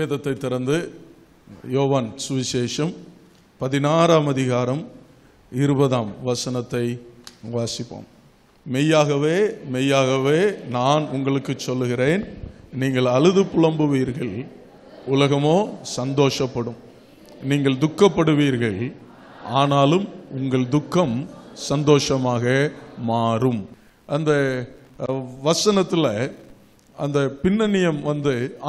வேதத்தை திறந்து யோவான் சுவிசேஷம் 16ஆம் அதிகாரம் 20ஆம் வசனத்தை வாசிப்போம். மெய்யாகவே மெய்யாகவே நான் உங்களுக்கு சொல்லுகிறேன், நீங்கள் அழுது புலம்புவீர்கள், உலகமோ சந்தோஷப்படும். நீங்கள் துக்கப்படுவீர்கள், ஆனாலும் உங்கள் துக்கம் சந்தோஷமாக மாறும். அந்த வசனத்தில் அந்த பின்னணியம்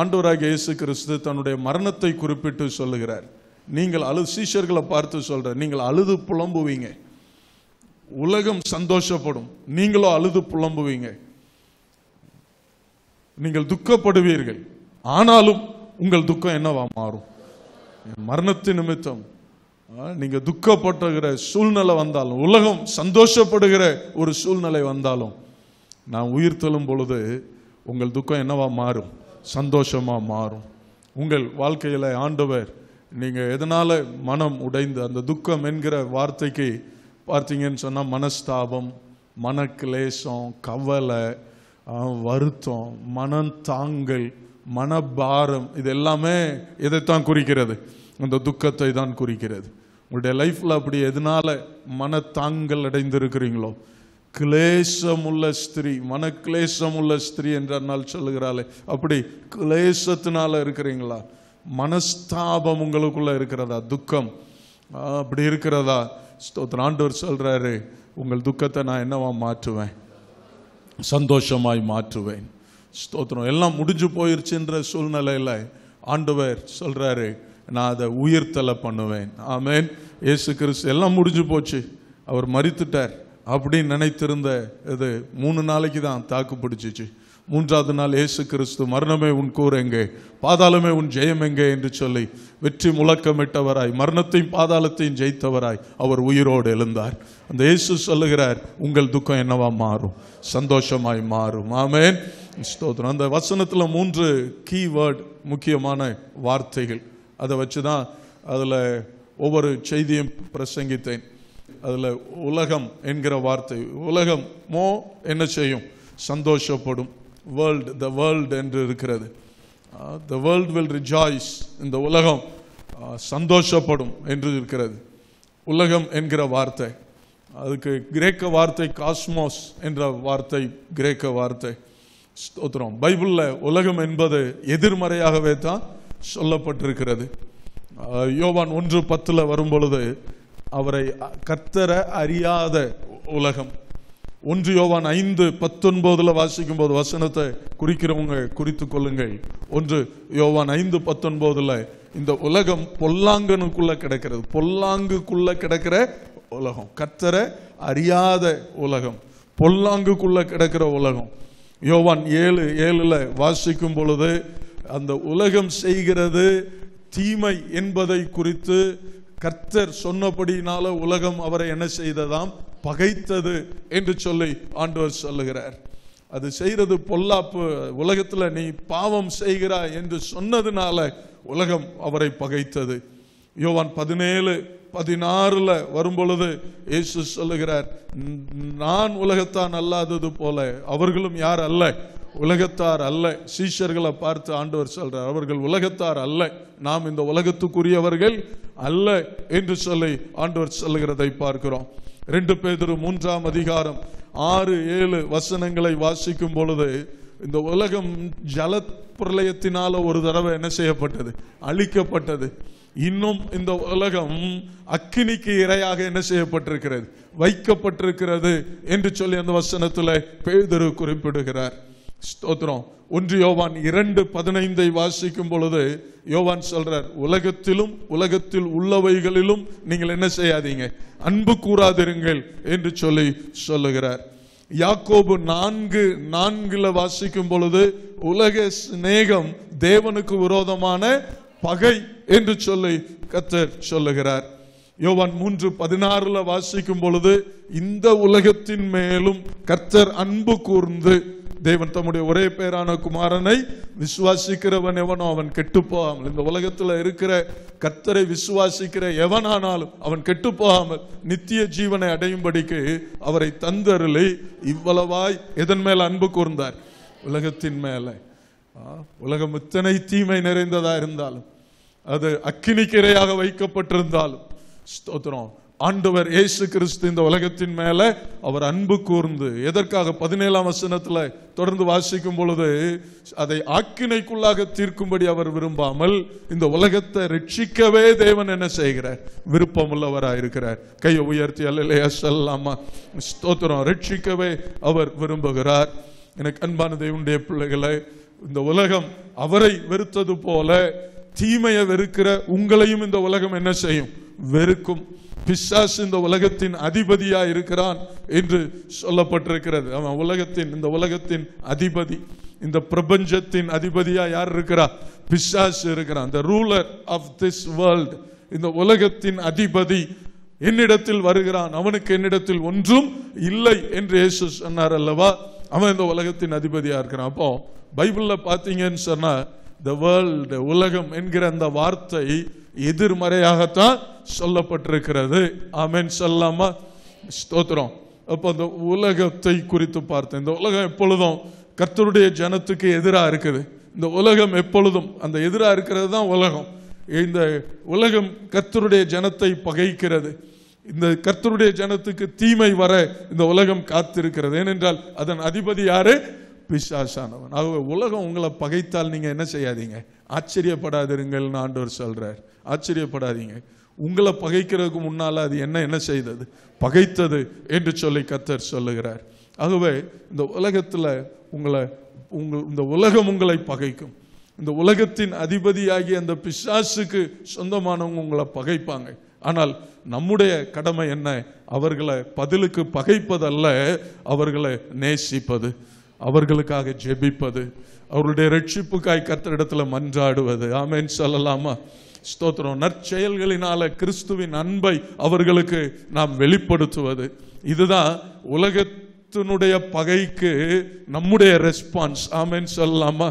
ஆண்டவராகிய இயேசு கிறிஸ்து தன்னுடைய மரணத்தை குறிப்பிட்டு சொல்லுகிறார். நீங்கள் சீஷர்களை பார்த்து சொல்ற, நீங்கள் அழுது புலம்புவீங்க, உலகம் சந்தோஷப்படும், நீங்களும் அழுது புலம்புவீங்க, நீங்கள் துக்கப்படுவீர்கள், ஆனாலும் உங்கள் துக்கம் என்னவா மாறும்? மரணத்தின் நிமித்தம் நீங்க துக்கப்படுகிற சூழ்நிலை வந்தாலும், உலகம் சந்தோஷப்படுகிற ஒரு சூழ்நிலை வந்தாலும், நான் உயிர் தெழும் பொழுது உங்கள் துக்கம் என்னவா மாறும்? சந்தோஷமா மாறும். உங்கள் வாழ்க்கையில ஆண்டவர், நீங்க எதனால மனம் உடைந்து, அந்த துக்கம் என்கிற வார்த்தைக்கு பார்த்தீங்கன்னு சொன்னா மனஸ்தாபம், மனக்லேசம், கவலை, வருத்தம், மனந்தாங்கல், மனபாரம், இது எல்லாமே இதைத்தான் குறிக்கிறது, அந்த துக்கத்தை தான் குறிக்கிறது. உங்களுடைய லைஃப்ல அப்படி எதனால மனத்தாங்கல் அடைந்திருக்கிறீங்களோ, கிளேசமுள்ள ஸ்திரீ, மனக்லேசமுள்ள ஸ்திரீ என்றால் சொல்லுகிறாளே, அப்படி கிளேசத்தினால இருக்கிறீங்களா? மனஸ்தாபம் உங்களுக்குள்ள இருக்கிறதா? துக்கம் அப்படி இருக்கிறதா? ஸ்தோத்திரம். ஆண்டவர் சொல்றாரு, உங்கள் துக்கத்தை நான் என்னவா மாற்றுவேன்? சந்தோஷமாய் மாற்றுவேன். ஸ்தோத்திரம். எல்லாம் முடிஞ்சு போயிருச்சுன்ற சூழ்நிலையில ஆண்டவர் சொல்றாரு, நான் அதை உயிர்த்தலை பண்ணுவேன். ஆமேன். இயேசு கிறிஸ்து எல்லாம் முடிஞ்சு போச்சு, அவர் மரித்துட்டார் அப்படின்னு நினைத்திருந்த இது 3 நாளைக்கு தான் தாக்கு பிடிச்சிச்சு. 3ஆவது நாள் இயேசு கிறிஸ்து, மரணமே உன் கூர் எங்கே, பாதாளமே உன் ஜெயம் எங்கே என்று சொல்லி வெற்றி முழக்கமிட்டவராய், மரணத்தையும் பாதாளத்தையும் ஜெயித்தவராய் அவர் உயிரோடு எழுந்தார். அந்த இயேசு சொல்லுகிறார், உங்கள் துக்கம் என்னவா மாறும்? சந்தோஷமாய் மாறும். ஆமேன். ஸ்தோத்திரம். அந்த வசனத்துல 3 கீவேர்ட், முக்கியமான வார்த்தைகள், அதை வச்சுதான் அதுல ஒவ்வொரு செய்தியும் பிரசங்கித்தேன். அதுல உலகம் என்கிற வார்த்தை, உலகம் என்ன செய்யும்? சந்தோஷப்படும். வேர்ல்ட், த வேர்ல்ட் என்று இருக்கிறது. த வேர்ல்ட் வில் ரிஜாய்ஸ், இந்த உலகம் சந்தோஷப்படும் என்று இருக்கிறது. உலகம் என்கிற வார்த்தை, அதுக்கு கிரேக்க வார்த்தை காஸ்மோஸ் என்ற வார்த்தை, கிரேக்க வார்த்தை. ஸ்தோத்திரம். பைபிள்ல உலகம் என்பது எதிர்மறையாகவே தான் சொல்லப்பட்டிருக்கிறது. யோவான் 1:10 வரும்பொழுது, அவரை கர்த்தரை அறியாத உலகம். 1 யோவான் 5:19 வாசிக்கும் போது, வசனத்தை குறிக்கிறவங்க குறித்து கொள்ளுங்கள். 1 யோவான் 5:19, இந்த உலகம் பொல்லாங்கனுக்குள்ள கிடக்கிறது, பொல்லாங்குக்குள்ள கிடக்கிற உலகம், கர்த்தரை அறியாத உலகம், பொல்லாங்குக்குள்ள கிடக்கிற உலகம். யோவான் 7:7 வாசிக்கும் பொழுது, அந்த உலகம் செய்கிறது தீமை என்பதை குறித்து கர்த்தர் சொன்னபடினால உலகம் அவரை என்ன செய்ததாம்? பகைத்தது என்று சொல்லி ஆண்டவர் சொல்லுகிறார். அது செய்யறது பொல்லாப்பு, உலகத்துல நீ பாவம் செய்கிறாய் என்று சொன்னதுனால உலகம் அவரை பகைத்தது. யோவான் 17:16 வரும்பொழுது இயேசு சொல்லுகிறார், நான் உலகத்தான் அல்லாதது போல அவர்களும் யார் அல்ல? உலகத்தார் அல்ல. சீஷர்களை பார்த்து ஆண்டவர் சொல்றார், அவர்கள் உலகத்தார் அல்ல, நாம் இந்த உலகத்துக்குரியவர்கள் அல்ல என்று சொல்லி ஆண்டவர் சொல்லுகிறதை பார்க்கிறோம். 2 பேதுரு 3ஆம் அதிகாரம் 6-7 வசனங்களை வாசிக்கும் பொழுது, இந்த உலகம் ஜல பிரளயத்தினால ஒரு தடவை என்ன செய்யப்பட்டது? அழிக்கப்பட்டது. இன்னும் இந்த உலகம் அக்கினிக்கு இரையாக என்ன செய்யப்பட்டிருக்கிறது? வைக்கப்பட்டிருக்கிறது என்று சொல்லி அந்த வசனத்துல பேதுரு குறிப்பிடுகிறார். ஸ்தோத்திரம். 1 யோவான் 2:15 வாசிக்கும் பொழுது யோவான் சொல்றார், உலகத்திலும் உலகத்தில் உள்ளவைகளிலும் நீங்கள் என்ன செய்யாதீங்க? அன்பு கூறாதிருங்கள் என்று சொல்லி சொல்லுகிறார். யாக்கோபு 4:4 வாசிக்கும் பொழுது, உலக சிநேகம் தேவனுக்கு விரோதமான பகை என்று சொல்லி கர்த்தர் சொல்லுகிறார். யோவான் 3:16 வாசிக்கும் பொழுது, இந்த உலகத்தின் மேலும் கர்த்தர் அன்பு கூர்ந்து, தேவன் தம்முடைய ஒரே பேரான குமாரனை விசுவாசிக்கிறவன் எவனோ அவன் கெட்டு போகாமல், இந்த உலகத்தில் இருக்கிற கர்த்தரை விசுவாசிக்கிற எவனானாலும் அவன் கெட்டு போகாமல் நித்திய ஜீவனை அடையும்படிக்கு அவரை தந்தருளி இவ்வளவாய் எதன் மேல அன்பு கூர்ந்தார்? உலகத்தின் மேல. உலகம் இத்தனை தீமை நிறைந்ததா இருந்தாலும், அது அக்கினிக்கிரையாக வைக்கப்பட்டிருந்தாலும், ஸ்தோத்திரம், ஆண்டவர் இயேசு கிறிஸ்து இந்த உலகத்தின் மேல அவர் அன்பு கூர்ந்து, எதற்காக 17ஆம் வசனத்துல தொடர்ந்து வாசிக்கும் பொழுது, அதை ஆக்கினைக்குள்ளாக தீர்க்கும்படி அவர் விரும்பாமல் இந்த உலகத்தை ரட்சிக்கவே தேவன் என்ன செய்கிறார்? விருப்பம் உள்ளவராயிருக்கிறார். கையை உயர்த்தி அல்லேலூயா சொல்லலாமா? ஸ்தோத்திரம். ரட்சிக்கவே அவர் விரும்புகிறார். எனக்கு அன்பான தேவனுடைய பிள்ளைகளை, இந்த உலகம் அவரை வெறுத்தது போல தீமையை வெறுக்கிற உங்களையும் இந்த உலகம் என்ன செய்யும்? வெறுக்கும். பிசாசு இந்த உலகத்தின் அதிபதியா இருக்கிறான் என்று சொல்லப்பட்டிருக்கிறது. அவன் இந்த உலகத்தின் அதிபதி, இந்த பிரபஞ்சத்தின் அதிபதியா யார் இருக்கிறா? பிசாசு இருக்கிறான். the ruler of this world, இந்த உலகத்தின் அதிபதி என்னிடத்தில் வருகிறான், அவனுக்கு என்னிடத்தில் ஒன்றும் இல்லை என்று இயேசு சொன்னார் அல்லவா? அவன் இந்த உலகத்தின் அதிபதியா இருக்கிறான். அப்போ பைபிள்ல பாத்தீங்கன்னு சொன்னா the world, உலகம் என்கிற அந்த வார்த்தை எதிர்மறையாகத்தான் சொல்லப்பட்டிருக்கிறது. ஆமென் சொல்லலாமா? ஸ்தோத்திரம். அப்போ அந்த உலகத்தை குறித்து பார்த்தேன். இந்த உலகம் எப்பொழுதும் கர்த்தருடைய ஜனத்துக்கு எதிராக இருக்குது. இந்த உலகம் எப்பொழுதும் அந்த எதிராக இருக்கிறது தான் உலகம். இந்த உலகம் கர்த்தருடைய ஜனத்தை பகைக்கிறது. இந்த கர்த்தருடைய ஜனத்துக்கு தீமை வர இந்த உலகம் காத்திருக்கிறது. ஏனென்றால் அதன் அதிபதி யாரு? பிசாசானவன். ஆகவே உலகம் உங்களை பகைத்தால் நீங்க என்ன செய்யாதீங்க? ஆச்சரியப்படாதீர்கள் ஆண்டவர் சொல்றார். ஆச்சரியப்படாதீங்க. உங்களை பகைக்கிறதுக்கு முன்னால அது என்ன செய்தது? பகைத்தது என்று சொல்லி கர்த்தர் சொல்லுகிறார். ஆகவே இந்த உலகத்துல இந்த உலகம் உங்களை பகைக்கும். இந்த உலகத்தின் அதிபதியாகி அந்த பிசாசுக்கு சொந்தமானவங்க உங்களை பகைப்பாங்க. ஆனால் நம்முடைய கடமை என்ன? அவர்களை பதிலுக்கு பகைப்பதல்ல, அவர்களை நேசிப்பது, அவர்களுக்காக ஜெபிப்பது, அவருடைய ரட்சிப்புக்காய் கர்த்தரிடத்துல மன்றாடுவது. ஆமென் சொல்லலாமா? ஸ்தோத்திரம். நற்செயல்களினால கிறிஸ்துவின் அன்பை அவர்களுக்கு நாம் வெளிப்படுத்துவது. இதுதான் உலகத்தினுடைய பகைக்கு நம்முடைய ரெஸ்பான்ஸ். ஆமென் சொல்லலாமா?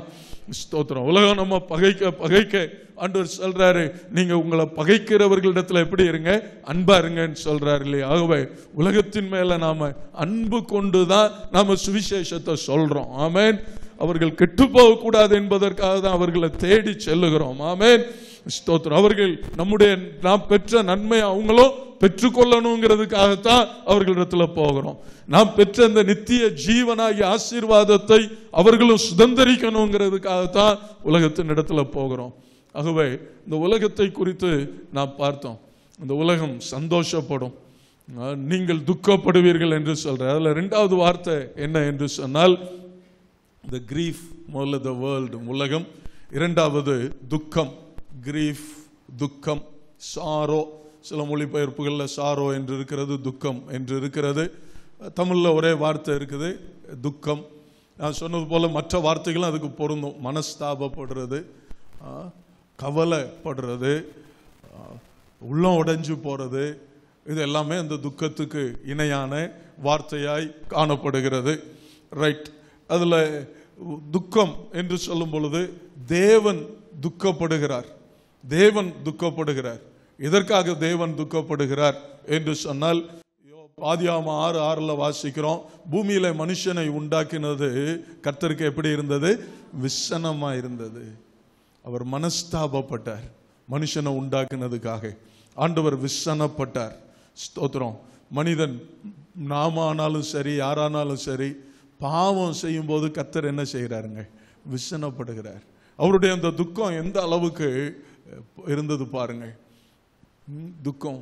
ஸ்தோத்திரம். உலகம் நம்ம பகைக்க ஆண்டவர் சொல்றாரு, நீங்க உங்களை பகைக்கிறவர்களிடத்துல எப்படி இருங்க? அன்பா இருங்கன்னு சொல்றாரு இல்லையா? ஆகவே உலகத்தின் மேல நாம அன்பு கொண்டுதான் நாம சுவிசேஷத்தை சொல்றோம். ஆமென். அவர்கள் கெட்டு போக கூடாது என்பதற்காக தான் அவர்களை தேடி செல்லுகிறோம். ஆமென் ஸ்தோத்திரம். அவர்கள் நாம் பெற்ற நன்மை அவங்களும் பெற்றுக்கொள்ளணுங்கிறதுக்காகத்தான் அவர்களிடத்துல போகிறோம். நாம் பெற்ற இந்த நித்திய ஜீவனாகிய ஆசீர்வாதத்தை அவர்களும் சுதந்திரிக்கணுங்கிறதுக்காகத்தான் உலகத்தின் இடத்துல போகிறோம். ஆகவே இந்த உலகத்தை குறித்து நாம் பார்த்தோம். இந்த உலகம் சந்தோஷப்படும், நீங்கள் துக்கப்படுவீர்கள் என்று சொல்ற. அதுல 2வது வார்த்தை என்ன என்று சொன்னால் the grief. முதல்ல the world, உலகம். 2வது துக்கம், grief, துக்கம், சாரோ. சில மொழிபெயர்ப்புகள்ல சாரோ என்று இருக்கிறது, துக்கம் என்று இருக்கிறது. தமிழ்ல ஒரே வார்த்தை இருக்குது, துக்கம். நான் சொன்னது போல மற்ற வார்த்தைகளும் அதுக்கு பொருந்தும். மனஸ்தாபப்படுறது, கவலைப்படுறது, உள்ளம் உடைஞ்சு போறது, இது எல்லாமே அந்த துக்கத்துக்கு இணையான வார்த்தையாய் காணப்படுகிறது. ரைட். அதுல துக்கம் என்று சொல்லும் பொழுது தேவன் துக்கப்படுகிறார். தேவன் துக்கப்படுகிறார். எதற்காக தேவன் துக்கப்படுகிறார் என்று சொன்னால், ஆதியாகமம் 6:6 வாசிக்கிறோம், பூமியில மனுஷனை உண்டாக்கினது கர்த்தருக்கு எப்படி இருந்தது? விசனமா இருந்தது. அவர் மனஸ்தாபப்பட்டார். மனுஷனை உண்டாக்குனதுக்காக ஆண்டவர் விசனப்பட்டார். ஸ்தோத்திரம். மனிதன் நாமானாலும் சரி, யாரானாலும் சரி, பாவம் செய்யும் போது கர்த்தர் என்ன செய்கிறாருங்க? விசனப்படுகிறார். அவருடைய அந்த துக்கம் எந்த அளவுக்கு இருந்தது பாருங்க. துக்கம்.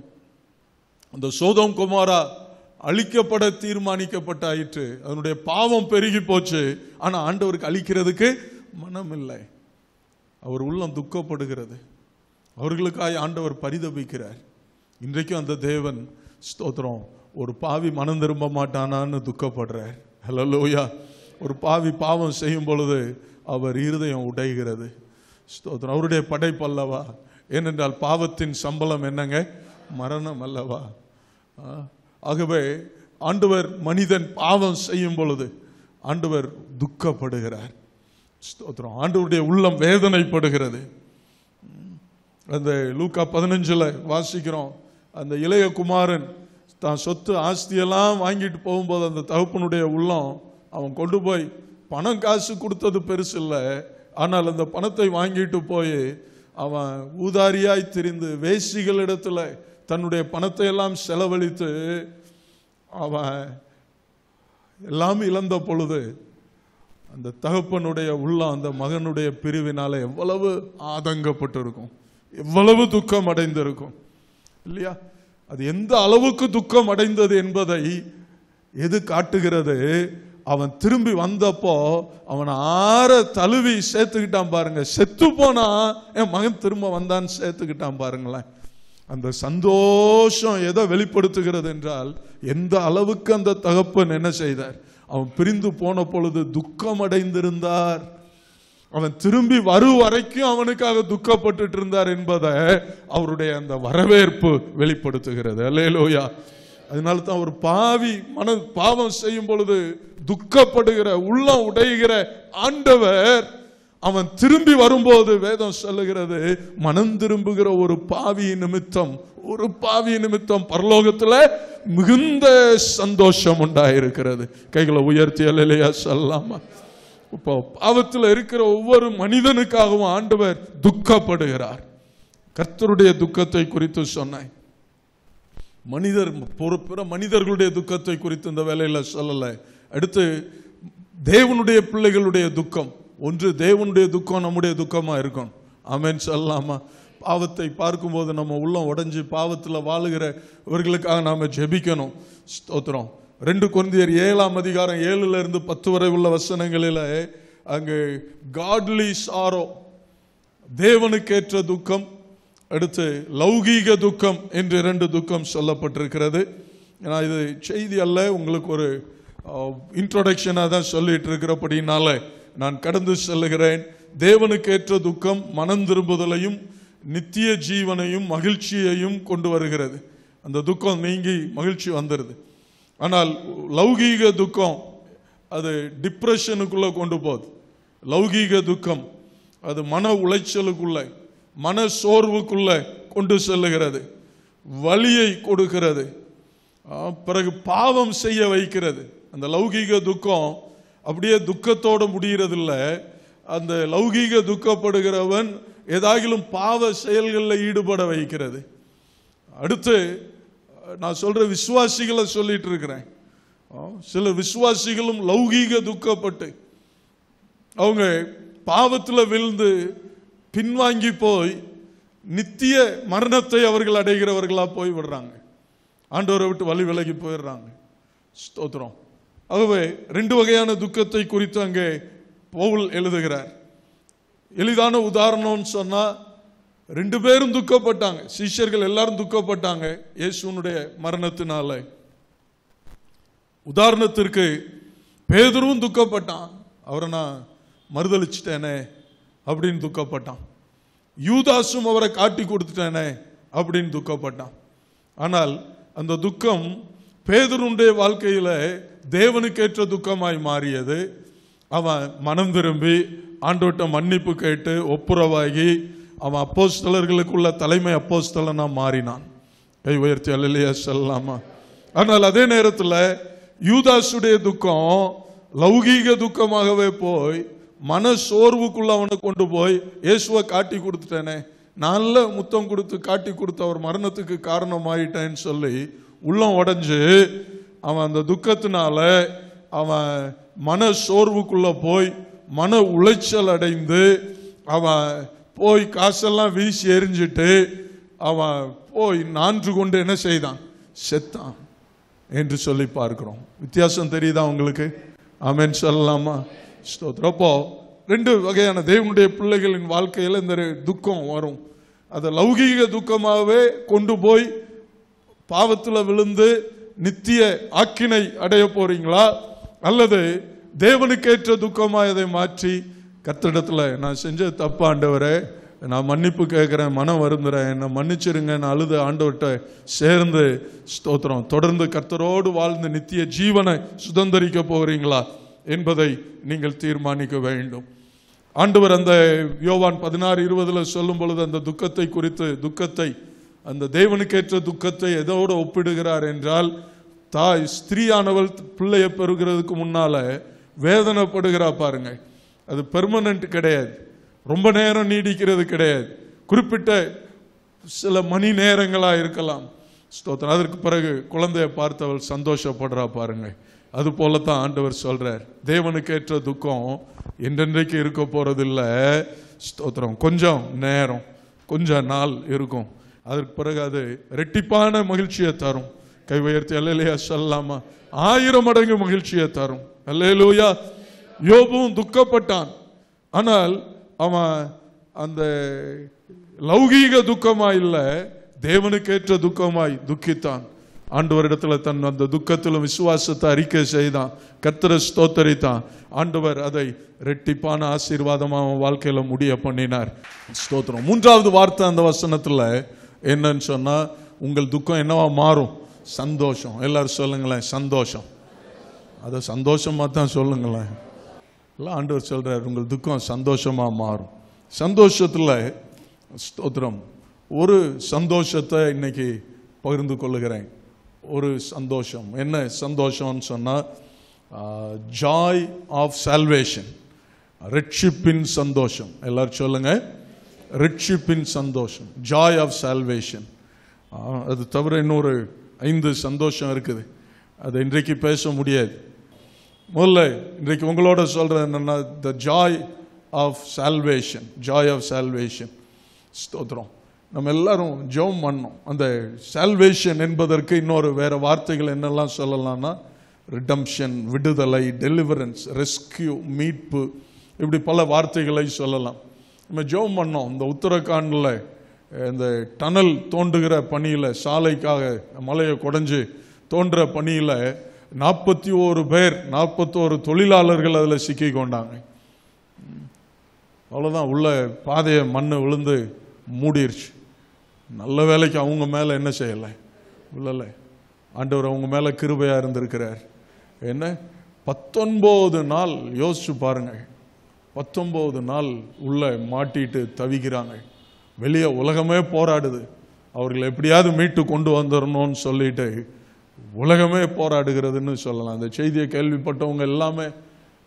அந்த சோதோம் கொமோரா அழிக்கப்பட தீர்மானிக்கப்பட்டாயிற்று. அதனுடைய பாவம் பெருகி போச்சு. ஆனா ஆண்டவருக்கு அழிக்கிறதுக்கு மனம் இல்லை. அவர் உள்ளம் துக்கப்படுகிறது. அவர்களுக்காக ஆண்டவர் பரிதபிக்கிறார். இன்றைக்கும் அந்த தேவன் ஸ்தோத்திரம் ஒரு பாவி மனம் திரும்ப மாட்டானான்னு துக்கப்படுறார். ஹல்லேலூயா. ஒரு பாவி பாவம் செய்யும் பொழுது அவர் இருதயம் உடைகிறது. ஸ்தோத்திரம். அவருடைய படைப்பு அல்லவா? ஏனென்றால் பாவத்தின் சம்பளம் என்னங்க? மரணம் அல்லவா? ஆகவே ஆண்டவர் மனிதன் பாவம் செய்யும் பொழுது ஆண்டவர் துக்கப்படுகிறார். ஸ்தோத்திரம். ஆண்டவருடைய உள்ளம் வேதனைப்படுகிறது. அந்த லூக்கா 15 வாசிக்கிறோம், அந்த இளைய குமாரன் தான் சொத்து ஆஸ்தியெல்லாம் வாங்கிட்டு போகும்போது அந்த தகப்பனுடைய உள்ளம், அவன் கொண்டு போய் பணம் காசு கொடுத்தது பெருசு இல்லை, ஆனால் அந்த பணத்தை வாங்கிட்டு போய் அவன் ஊதாரியாய் திரிந்து வேசிகளிடத்துல தன்னுடைய பணத்தை எல்லாம் செலவழித்து அவன் எல்லாம் இழந்த பொழுது அந்த தகப்பனுடைய உள்ளம் அந்த மகனுடைய பிரிவினால எவ்வளவு ஆதங்கப்பட்டு இருக்கும், எவ்வளவு துக்கம் அடைந்திருக்கும் இல்லையா? அது எந்த அளவுக்கு துக்கம் அடைந்தது என்பதை எது காட்டுகிறது? அவன் திரும்பி வந்தப்போ அவன் ஆற தழுவி சேர்த்துக்கிட்டான் பாருங்க. செத்து போனா என் மகன் திரும்ப வந்தான்னு சேர்த்துக்கிட்டான் பாருங்களேன். அந்த சந்தோஷம் எதை வெளிப்படுத்துகிறது என்றால், எந்த அளவுக்கு அந்த தகப்பன் என்ன செய்தார்? அவன் பிரிந்து போன பொழுது துக்கம் அடைந்திருந்தார். அவன் திரும்பி வரும் வரைக்கும் அவனுக்காக துக்கப்பட்டு இருந்தார் என்பதை அவருடைய அந்த வரவேற்பு வெளிப்படுத்துகிறது. அல்லேலூயா. அதனால தான் ஒரு பாவி பாவம் செய்யும் பொழுது துக்கப்படுகிற உள்ளம் உடைகிற ஆண்டவர் அவன் திரும்பி வரும்போது வேதம் சொல்லுகிறது, மனம் திரும்புகிற ஒரு பாவி நிமித்தம் பரலோகத்துல மிகுந்த சந்தோஷம் உண்டாயிருக்கிறது. கைகளை உயர்த்தி அல்லேலூயா சொல்லலாமா? இப்போ பாவத்தில் இருக்கிற ஒவ்வொரு மனிதனுக்காகவும் ஆண்டவர் துக்கப்படுகிறார். கர்த்தருடைய துக்கத்தை குறித்து சொன்னேன். பிற மனிதர்களுடைய துக்கத்தை குறித்து இந்த வேலையில சொல்லல. அடுத்து தேவனுடைய பிள்ளைகளுடைய துக்கம். ஒன்று தேவனுடைய துக்கம் நம்முடைய துக்கமா இருக்கும். ஆமென் சொல்லலாமா? பாவத்தை பார்க்கும்போது நம்ம உள்ளம் உடைஞ்சு பாவத்தில் வாழுகிறவர்களுக்காக நாம ஜெபிக்கணும். ஸ்தோத்திரம். 2 கொரிந்தியர் 7:7-10 வரை உள்ள வசனங்களில் அங்கு காட்லி சாரோ, தேவனுக்கேற்ற துக்கம், அடுத்து லௌகீக துக்கம் என்று 2 துக்கம் சொல்லப்பட்டிருக்கிறது. ஏன்னா இது செய்தி அல்ல, உங்களுக்கு ஒரு இன்ட்ரோடக்ஷனாக தான் சொல்லிட்டு இருக்கிறபடினால நான் கடந்து செல்லுகிறேன். தேவனுக்கேற்ற துக்கம் மனம் திரும்புதலையும் நித்திய ஜீவனையும் மகிழ்ச்சியையும் கொண்டு வருகிறது. அந்த துக்கம் நீங்கி மகிழ்ச்சி வந்துடுது. ஆனால் லௌகீக துக்கம் அது டிப்ரெஷனுக்குள்ள கொண்டு போகுது. லௌகீக துக்கம் அது மன உளைச்சலுக்குள்ள, மன சோர்வுக்குள்ள கொண்டு செல்லுகிறது, வலியை கொடுக்கிறது, பிறகு பாவம் செய்ய வைக்கிறது. அந்த லௌகீக துக்கம் அப்படியே துக்கத்தோடு முடிகிறதில்ல. அந்த லௌகீக துக்கப்படுகிறவன் ஏதாகிலும் பாவ செயல்களில் ஈடுபட வைக்கிறது. அடுத்து நான் சொல்ற விசுவாசிகளை சொல்லிட்டு இருக்கிறேன். சில விசுவாசிகளும் லௌகீக துக்கப்பட்டு அவங்க பாவத்தில் விழுந்து பின்வாங்கி போய் நித்திய மரணத்தை அவர்கள் அடைகிறவர்களா போய் விடுறாங்க. ஆண்டவரை விட்டு வழி விலகி போயிடுறாங்க. ஸ்தோத்திரம். ஆகவே 2 வகையான துக்கத்தை குறித்து அங்கே பவுல் எழுதுகிறார். எளிதான உதாரணம்னு சொன்னா 2 பேரும் துக்கப்பட்டாங்க. சீஷர்கள் எல்லாரும் துக்கப்பட்டாங்க இயேசுனுடைய மரணத்தினால. உதாரணத்திற்கு பேதுருவும் துக்கப்பட்டான், அவரை நான் மறுதளிச்சிட்டேனே அப்படின்னு துக்கப்பட்டான். யூதாசும் அவரை காட்டி கொடுத்துட்டேனே அப்படின்னு துக்கப்பட்டான். ஆனால் அந்த துக்கம் பேதுருடைய வாழ்க்கையில தேவனுக்கேற்ற துக்கமாய் மாறியது. அவன் மனம் திரும்பி ஆண்டவர்ட்ட மன்னிப்பு கேட்டு ஒப்புரவாகி அவன் அப்போஸ்தலர்களுக்குள்ள தலைமை அப்போஸ்தலனா மாறினான். கை உயர்த்தி அல்லேலூயா சொல்லலாமா? ஆனால் அதே நேரத்தில் யூதாசுடைய துக்கம் லௌகீக துக்கமாகவே போய் மன சோர்வுக்குள்ள அவனை கொண்டு போய் இயேசுவை காட்டி கொடுத்துட்டேனே, நல்ல முத்தம் கொடுத்து காட்டி கொடுத்து அவர் மரணத்துக்கு காரணமாயிட்டேன்னு சொல்லி உள்ளம் உடைஞ்சு அவன் அந்த துக்கத்தினால அவன் மன சோர்வுக்குள்ள போய் மன உளைச்சல் அடைந்து அவன் போய் காசெல்லாம் வீசி எறிஞ்சிட்டு அவன் போய் நான்று கொண்டு என்ன செய்தான்? செத்தான் என்று சொல்லி பார்க்கிறோம். வித்தியாசம் தெரியுதா உங்களுக்கு? ஆமென் சொல்லலாமா? அப்போ 2 வகையான தேவனுடைய பிள்ளைகளின் வாழ்க்கையில் இந்த துக்கம் வரும். அதை லௌகீக துக்கமாகவே கொண்டு போய் பாவத்தில் விழுந்து நித்திய ஆக்கினை அடைய போறீங்களா, அல்லது தேவனுக்கேற்ற துக்கமா இதை மாற்றி கர்த்தரிடத்துல நான் செஞ்ச தப்பு ஆண்டவரே, நான் மன்னிப்பு கேட்கிறேன், மனம் வருந்துறேன், என்னை மன்னிச்சிருங்க, நான் அழுது ஆண்டவர்கிட்ட சேர்ந்து ஸ்தோத்திரம் தொடர்ந்து கர்த்தரோடு வாழ்ந்து நித்திய ஜீவனை சுதந்திரிக்க போகிறீங்களா என்பதை நீங்கள் தீர்மானிக்க வேண்டும். ஆண்டவர் அந்த யோவான் 16:20 சொல்லும் பொழுது அந்த துக்கத்தை குறித்து, துக்கத்தை அந்த தேவனுக்கேற்ற துக்கத்தை எதோடு ஒப்பிடுகிறார் என்றால், தாய் ஸ்திரீயானவள் பிள்ளையை பெறுகிறதுக்கு முன்னால வேதனைப்படுகிறா பாருங்க. அது பெர்மனன்ட் கிடையாது. ரொம்ப நேரம் நீடிக்கிறது கிடையாது, குறிப்பிட்ட சில மணி நேரங்களா இருக்கலாம். ஸ்தோத்திரம். அதற்கு பிறகு குழந்தைய பார்த்தவள் சந்தோஷப்படுறா பாருங்க. அது போலத்தான் ஆண்டவர் சொல்றார், தேவனுக்கு ஏற்ற துக்கம் என்றென்றைக்கு இருக்க போறதில்ல. ஸ்தோத்திரம். கொஞ்சம் நேரம், கொஞ்ச நாள் இருக்கும், அதற்கு பிறகு அது ரெட்டிப்பான மகிழ்ச்சியை தரும். கை உயர்த்தி அல்லேலூயா சொல்லலாமா? 1000 மடங்கு மகிழ்ச்சியை தரும். அல்லேலூயா. யோபும் துக்கப்பட்டான், ஆனால் அவன் அந்த லௌகீக துக்கமாய் இல்ல, தேவனுக்கேற்ற துக்கமாய் துக்கித்தான். ஆண்டவரிடத்துல தன் அந்த துக்கத்திலும் விசுவாசத்தை அறிக்கை செய்தான், கர்த்தரை ஸ்தோத்தரித்தான். ஆண்டவர் அதை ரெட்டிப்பான ஆசீர்வாதமா அவன் வாழ்க்கையில முடிய பண்ணினார். ஸ்தோத்திரம். 3வது வார்த்தை அந்த வசனத்துல என்னன்னு சொன்னா, உங்கள் துக்கம் என்னவா மாறும்? சந்தோஷம். எல்லாரும் சொல்லுங்களேன், சந்தோஷம். அதை சந்தோஷமா தான் சொல்லுங்களேன். ஆண்டவர் சொல்றார், உங்கள் துக்கம் சந்தோஷமா மாறும். சந்தோஷத்துல ஸ்தோத்திரம். ஒரு சந்தோஷத்தை இன்னைக்கு பகிர்ந்து கொள்ளுகிறேன். ஒரு சந்தோஷம். என்ன சந்தோஷம்னு சொன்னா, ஜாய் ஆஃப் சால்வேஷன், ரட்சிப்பின் சந்தோஷம். எல்லாரும் சொல்லுங்க, ரட்சிப்பின் சந்தோஷம், ஜாய் ஆஃப் சால்வேஷன். அது தவிர இன்னொரு 5 சந்தோஷம் இருக்குது, அது இன்றைக்கு பேச முடியாது. முதல்ல இன்றைக்கு உங்களோட சொல்றது என்னன்னா, the joy of salvation, joy of salvation. ஸ்தோத்திரம். நம்ம எல்லாரும் ஜெபம் பண்ணோம். அந்த சால்வேஷன் என்பதற்கு இன்னொரு வேற வார்த்தைகள் என்னெல்லாம் சொல்லலாம்னா, ரிடம்ஷன், விடுதலை, டெலிவரன்ஸ், ரெஸ்கியூ, மீட்பு, இப்படி பல வார்த்தைகளை சொல்லலாம். நம்ம ஜெபம் பண்ணோம். இந்த உத்தரகாண்டில் இந்த டனல் தோண்டுகிற பணியில், சாலைக்காக மலையை குடைஞ்சு தோன்ற பணியில் 41 பேர், 41 தொழிலாளர்கள் அதில் சிக்கி கொண்டாங்க. அவ்வளோதான், உள்ள பாதையை மண் விழுந்து மூடிருச்சு. நல்ல வேலைக்கு அவங்க மேலே என்ன செய்யலை, இல்லைல்ல, ஆண்டவர் அவங்க மேலே கிருபையாக இருந்திருக்கிறார். என்ன 19 நாள் யோசிச்சு பாருங்க, 19 நாள் உள்ள மாட்டிட்டு தவிக்கிறாங்க. வெளியே உலகமே போராடுது, அவர்களை எப்படியாவது மீட்டு கொண்டு வந்துடணும்னு சொல்லிட்டு உலகமே போராடுகிறதுன்னு சொல்லலாம். அந்த செய்தியை கேள்விப்பட்டவங்க எல்லாமே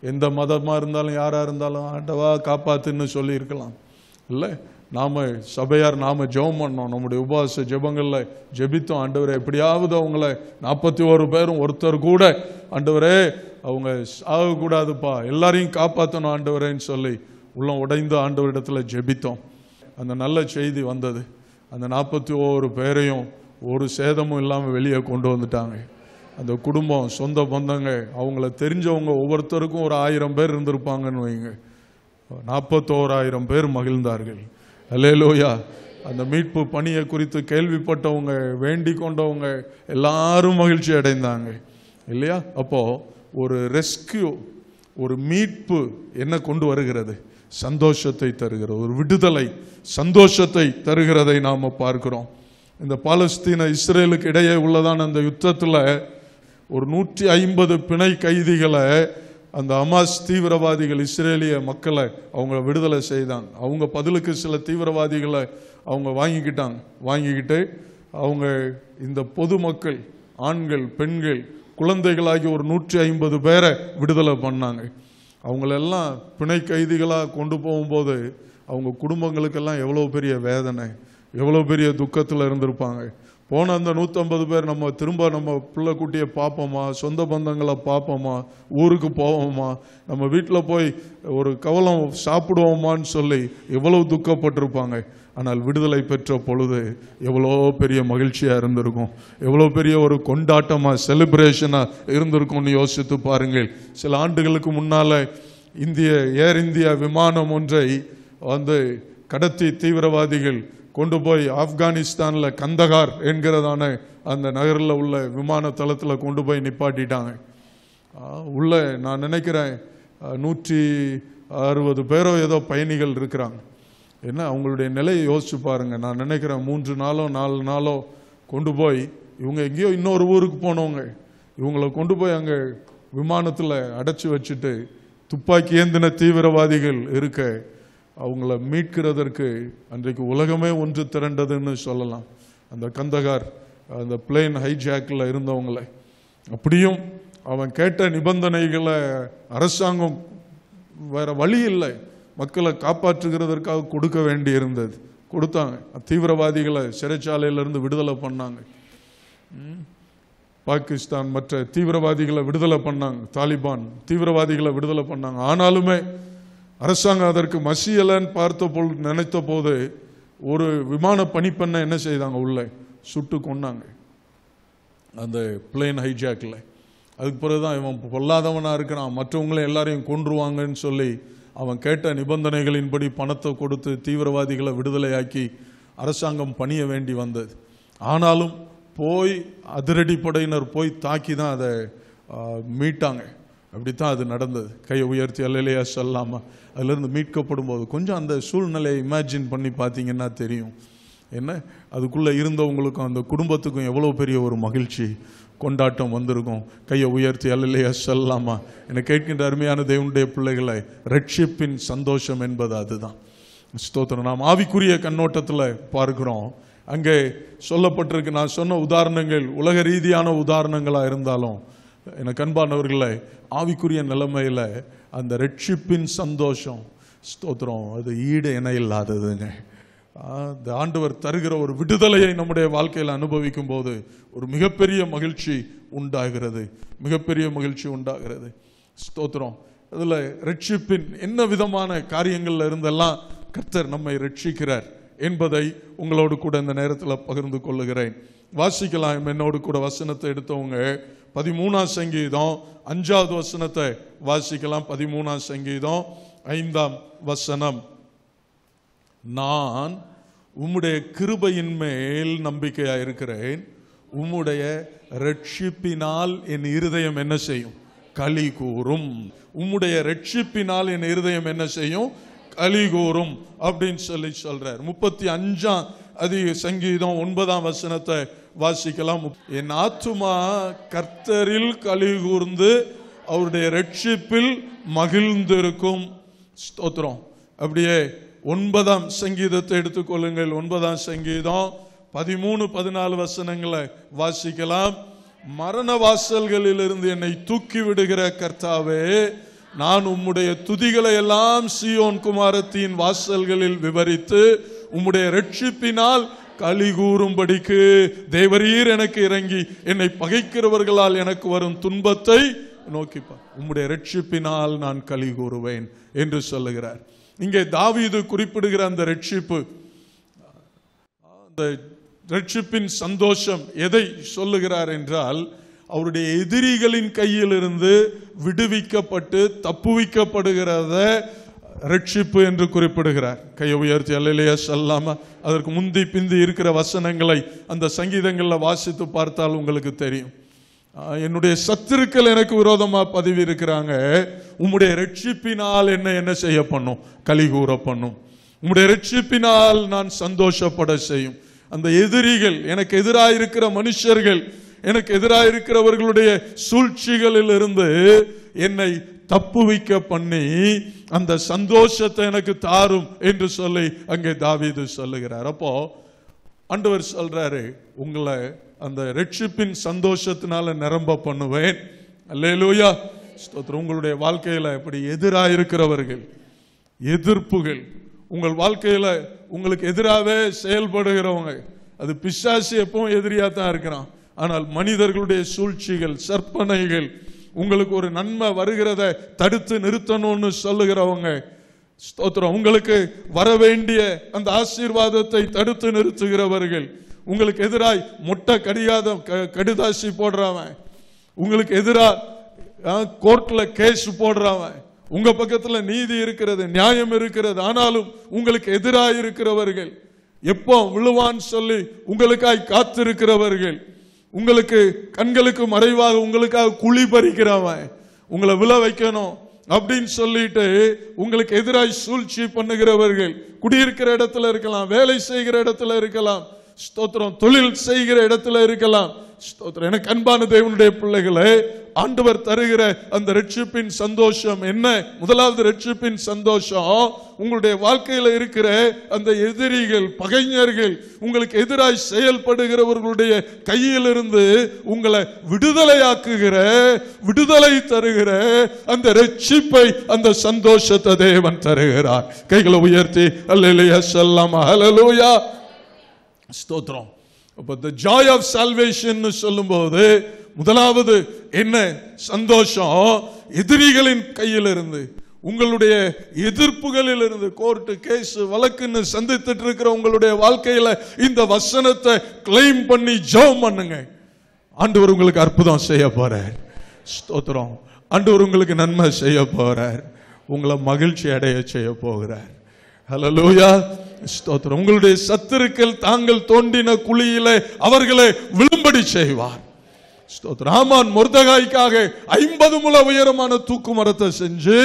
எந்த மதமாக இருந்தாலும் யாராக இருந்தாலும் ஆண்டவா காப்பாத்துன்னு சொல்லி இருக்கலாம். இல்லை, நாம சபையார் நாம ஜெபம் பண்ணோம், நம்முடைய உபவாச ஜெபங்களில் ஜெபித்தோம். ஆண்டவரே எப்படியாவது அவங்கள 41 பேரும் ஒருத்தர் கூட ஆண்டவரே அவங்க ஆகக்கூடாதுப்பா, எல்லாரையும் காப்பாற்றணும் ஆண்டவரேன்னு சொல்லி உள்ளம் உடைந்து ஆண்டவரிடத்துல ஜெபித்தோம். அந்த நல்ல செய்தி வந்தது. அந்த 41 பேரையும் ஒரு சேதமும் இல்லாமல் வெளியே கொண்டு வந்துட்டாங்க. அந்த குடும்பம், சொந்த பந்தங்க, அவங்கள தெரிஞ்சவங்க ஒவ்வொருத்தருக்கும் ஒரு 1000 பேர் இருந்திருப்பாங்கன்னு வைங்க. 41,000 பேர் மகிழ்ந்தார்கள். அல்லேலூயா. அந்த மீட்பு பணியை குறித்து கேள்விப்பட்டவங்க, வேண்டி கொண்டவங்க எல்லாரும் மகிழ்ச்சி அடைந்தாங்க, இல்லையா? அப்போ ஒரு ரெஸ்கியூ, ஒரு மீட்பு என்ன கொண்டு வருகிறது? சந்தோஷத்தை தருகிறது. ஒரு விடுதலை சந்தோஷத்தை தருகிறதை நாம பார்க்கிறோம். இந்த பாலஸ்தீன இஸ்ரேலுக்கு இடையே உள்ளதான அந்த யுத்தத்தில் ஒரு 150 பிணை கைதிகளை அந்த ஹமாஸ் தீவிரவாதிகள் இஸ்ரேலிய மக்களை அவங்க விடுதலை செய்தாங்க. அவங்க பதிலுக்கு சில தீவிரவாதிகளை அவங்க வாங்கிக்கிட்டு அவங்க இந்த பொதுமக்கள், ஆண்கள், பெண்கள், குழந்தைகளாகி ஒரு 150 பேரை விடுதலை பண்ணாங்க. அவங்களெல்லாம் பிணை கைதிகளாக கொண்டு போகும்போது அவங்க குடும்பங்களுக்கெல்லாம் எவ்வளோ பெரிய வேதனை, எவ்வளோ பெரிய துக்கத்தில் இருந்திருப்பாங்க. போன அந்த 150 பேர் நம்ம திரும்ப நம்ம பிள்ளை குட்டியை பார்ப்போமா, சொந்த பந்தங்களை பார்ப்போமா, ஊருக்கு போவோமா, நம்ம வீட்டில் போய் ஒரு கவலம் சாப்பிடுவோமான்னு சொல்லி எவ்வளவு துக்கப்பட்டிருப்பாங்க. ஆனால் விடுதலை பெற்ற பொழுது எவ்வளோ பெரிய மகிழ்ச்சியாக இருந்திருக்கும், எவ்வளோ பெரிய ஒரு கொண்டாட்டமாக, செலிப்ரேஷனாக இருந்திருக்கும்னு யோசித்து பாருங்கள். சில ஆண்டுகளுக்கு முன்னால் ஏர் இந்தியா விமானம் ஒன்றை கடத்தி தீவிரவாதிகள் கொண்டு போய் ஆப்கானிஸ்தானில் கந்தகார் என்கிறதான அந்த நகரில் உள்ள விமான தளத்தில் கொண்டு போய் நிப்பாட்டிட்டாங்க. உள்ள நான் நினைக்கிறேன் 160 பேரோ ஏதோ பயணிகள் இருக்கிறாங்க. என்ன அவங்களுடைய நிலையை யோசிச்சு பாருங்க. நான் நினைக்கிறேன் 3 நாளோ 4 நாளோ கொண்டு போய் இவங்க எங்கேயோ இன்னொரு ஊருக்கு போனவங்க, இவங்களை கொண்டு போய் அங்கே விமானத்தில் அடைச்சி வச்சுட்டு துப்பாக்கி ஏந்தின தீவிரவாதிகள் இருக்க அவங்கள மீட்கிறதற்கு அன்றைக்கு உலகமே ஒன்று திரண்டதுன்னு சொல்லலாம். அந்த கந்தகார் அந்த பிளேன் ஹைஜாக்கில் இருந்தவங்களை அப்படியும் அவன் கேட்ட நிபந்தனைகளை அரசாங்கம் வேற வழி இல்லை, மக்களை காப்பாற்றுகிறதற்காக கொடுக்க வேண்டி இருந்தது. கொடுத்தாங்க. தீவிரவாதிகளை சிறைச்சாலையிலிருந்து விடுதலை பண்ணாங்க. பாகிஸ்தான் மற்ற தீவிரவாதிகளை விடுதலை பண்ணாங்க. தாலிபான் தீவிரவாதிகளை விடுதலை பண்ணாங்க. ஆனாலுமே அரசாங்கம் அதற்கு மசியலன்னு நினைத்த போது ஒரு விமான பணிப்பெண்ணை என்ன செய்தாங்க, உள்ளே சுட்டு கொண்டாங்க அந்த பிளேன் ஹைஜாக்ல. அதுக்கு பிறகுதான் இவன் பொல்லாதவனா இருக்கிறான், மற்றவங்களே எல்லாரையும் கொன்றுவாங்கன்னு சொல்லி அவன் கேட்ட நிபந்தனைகளின்படி பணத்தை கொடுத்து தீவிரவாதிகளை விடுதலையாக்கி அரசாங்கம் பணிய வேண்டி வந்தது. ஆனாலும் போய் அதிரடி படையினர் போய் தாக்கி தான் அதை மீட்டாங்க. அப்படித்தான் அது நடந்தது. கையை உயர்த்தி அல்லேலூயா சொல்லாம அதிலிருந்து மீட்கப்படும் போது கொஞ்சம் அந்த சூழ்நிலையை இமேஜின் பண்ணி பார்த்தீங்கன்னா தெரியும். என்ன அதுக்குள்ளே இருந்தவங்களுக்கும் அந்த குடும்பத்துக்கும் எவ்வளோ பெரிய ஒரு மகிழ்ச்சி கொண்டாட்டம் வந்திருக்கும். கையை உயர்த்தி அல்லேலூயா சொல்லாமா. என்னை கேட்கின்ற அருமையான தேவனுடைய பிள்ளைகளை, ரட்சிப்பின் சந்தோஷம் என்பது அதுதான். ஸ்தோத்திரம். நாம் ஆவிக்குரிய கண்ணோட்டத்தில் பார்க்கிறோம். அங்கே சொல்லப்பட்டிருக்கு, நான் சொன்ன உதாரணங்கள் உலக ரீதியான உதாரணங்களாக இருந்தாலும் எனக்கு அன்பானவர்களை ஆவிக்குரிய நிலைமையில் அந்த ரட்சிப்பின் சந்தோஷம், ஸ்தோத்திரம், அது ஈடு இணை இல்லாததுங்க. இந்த ஆண்டவர் தருகிற ஒரு விடுதலையை நம்முடைய வாழ்க்கையில் அனுபவிக்கும் போது ஒரு மிகப்பெரிய மகிழ்ச்சி உண்டாகிறது, மிகப்பெரிய மகிழ்ச்சி உண்டாகிறது. ஸ்தோத்திரம். அதில் ரட்சிப்பின் என்ன விதமான காரியங்கள்ல இருந்தெல்லாம் கர்த்தர் நம்மை ரட்சிக்கிறார் என்பதை உங்களோடு கூட இந்த நேரத்தில் பகிர்ந்து கொள்ளுகிறேன். வாசிக்கலாம். என்னோடு கூட வசனத்தை எடுத்தவங்க 13ஆம் சங்கீதம் 5வது வசனத்தை வாசிக்கலாம். 13ஆம் சங்கீதம் 5ஆம் வசனம். நான் உம்முடைய கிருபையின் மேல் நம்பிக்கையா இருக்கிறேன், உம்முடைய ரட்சிப்பினால் என் இருதயம் என்ன செய்யும், களி கூறும். உம்முடைய ரட்சிப்பினால் என் இருதயம் என்ன செய்யும், களி கூறும் அப்படின்னு சொல்றார். 35ஆம் சங்கீதம் 9ஆம் வசனத்தை வாசிக்கலாம். என் ஆத்துமா கர்த்தரில் களி கூர்ந்து அவருடைய ரட்சிப்பில் மகிழ்ந்திருக்கும். ஸ்தோத்திரம். அப்படியே 9ஆம் சங்கீதத்தை எடுத்துக்கொள்ளுங்கள். 9ஆம் சங்கீதம் 13-14 வசனங்களை வாசிக்கலாம். மரண வாசல்களில் இருந்து என்னை தூக்கி விடுகிற கர்த்தாவே, நான் உம்முடைய துதிகளை எல்லாம் சீயோன் குமாரத்தின் வாசல்களில் விவரித்து உம்முடைய ரட்சிப்பினால் களி கூறும்படிக்கு தேவரீர் எனக்கு இறங்கி என்னை பகைக்கிறவர்களால் எனக்கு வரும் துன்பத்தை நோக்கிப்பார். உம்முடைய ரட்சிப்பினால் நான் களி கூறுவேன் என்று சொல்லுகிறார். இங்கே தாவீது குறிப்பிடுகிற அந்த ரட்சிப்பு, அந்த ரட்சிப்பின் சந்தோஷம் எதை சொல்லுகிறார் என்றால், அவருடைய எதிரிகளின் கையில் இருந்து விடுவிக்கப்பட்டு தப்புவிக்கப்படுகிறத ரட்சிப்பு என்று குறிப்பிடுகிறார். கையை உயர்த்தி அல்லேலூயா சொல்லாம அதற்கு முந்தி பிந்தி இருக்கிற வசனங்களை அந்த சங்கீதங்களில் வாசித்து பார்த்தால் உங்களுக்கு தெரியும். என்னுடைய சத்துருக்கள் எனக்கு விரோதமா பதவி இருக்கிறாங்க, உம்முடைய ரட்சிப்பினால் என்ன செய்ய பண்ணும், களி கூற பண்ணும். உம்முடைய ரட்சிப்பினால் நான் சந்தோஷப்பட செய்யும். அந்த எதிரிகள், எனக்கு எதிராக இருக்கிற மனுஷர்கள், எனக்கு எதிராக இருக்கிறவர்களுடைய சூழ்ச்சிகளில் இருந்து என்னை தப்புவிக்க பண்ணி அந்த சந்தோஷத்தை எனக்கு தாரும் என்று சொல்லி அங்கே தாவீது சொல்லுகிறார். அப்போ ஆண்டவர் சொல்றாரு, உங்களை அந்த ரட்சிப்பின் சந்தோஷத்தினால நிரம்ப பண்ணுவேன். அல்லேலூயா. உங்களுடைய வாழ்க்கையில இப்படி எதிராக இருக்கிறவர்கள், எதிர்ப்புகள், உங்கள் வாழ்க்கையில உங்களுக்கு எதிராகவே செயல்படுகிறவங்க, அது பிசாசு எப்பவும் எதிரியா தான் இருக்கிறான். ஆனால் மனிதர்களுடைய சூழ்ச்சிகள், சற்பனைகள், உங்களுக்கு ஒரு நன்மை வருகிறத தடுத்து நிறுத்தணும்னு சொல்லுகிறவங்க, ஸ்தோத்திரம், உங்களுக்கு வர வேண்டிய அந்த ஆசீர்வாதத்தை தடுத்து நிறுத்துகிறவர்கள், உங்களுக்கு எதிராய் மொட்டை கடிதாசி போடுறவன், உங்களுக்கு எதிராக கோர்ட்ல கேஸ் போடுறவன், உங்க பக்கத்துல நீதி இருக்கிறது, நியாயம் இருக்கிறது, ஆனாலும் உங்களுக்கு எதிராக இருக்கிறவர்கள், எப்போ விழுவான்னு சொல்லி உங்களுக்காய் காத்திருக்கிறவர்கள், உங்களுக்கு கண்களுக்கு மறைவாக உங்களுக்காக குழி பறிக்கிறவன், உங்களை விழ வைக்கணும் அப்படின்னு சொல்லிட்டு உங்களுக்கு எதிராய் சூழ்ச்சி பண்ணுகிறவர்கள், குடியிருக்கிற இடத்துல இருக்கலாம், வேலை செய்கிற இடத்துல இருக்கலாம், ஸ்தோத்திரம், தொழில் செய்கிற இடத்துல இருக்கலாம். ஸ்தோத்திரம். எனக்கு அன்பான தேவனுடைய பிள்ளைகளே, ஆண்டவர் தருகிற அந்த ரட்சிப்பின் சந்தோஷம் என்ன? முதலாவது ரட்சிப்பின் சந்தோஷம், உங்களுடைய வாழ்க்கையில இருக்கிற அந்த எதிரிகள், பகைஞர்கள், உங்களுக்கு எதிராய் செயல்படுகிறவர்களுடைய கையிலிருந்து உங்களை விடுதலையாக்குகிற, விடுதலை தருகிற அந்த ரட்சிப்பை, அந்த சந்தோஷத்தை தேவன் தருகிறார். கைகளை உயர்த்தி அல்லேலூயா சொல்லலாமா? ஹல்லேலூயா, ஸ்தோத்திரம். அப்ப the joy of salvation சொல்லும்போது முதலாவது என்ன சந்தோஷம்? எதிரிகளின் கையிலிருந்து, உங்களுடைய எதிர்ப்புகளில் இருந்து, கோர்ட்டு கேஸ் வழக்குன்னு சந்தித்துட்டு இருக்கிற உங்களுடைய வாழ்க்கையில இந்த வசனத்தை கிளைம் பண்ணி ஜெபம் பண்ணுங்க. ஆண்டவர் உங்களுக்கு அற்புதம் செய்ய போறார். ஸ்தோத்திரம். ஆண்டவர் உங்களுக்கு நன்மை செய்ய போறார். உங்களை மகிழ்ச்சி அடைய செய்ய போகிறார். ஹல்லேலூயா, ஸ்தோத்திரம். உங்களுடைய சத்துருக்கள் தாங்கள் தோண்டின குழியிலே அவர்களை விழும்படி செய்வார். ஸ்தோத்திரம். ஆமான் மொர்தெகாய்க்காக 50 முழ உயரமான தூக்கு மரத்தை செஞ்சு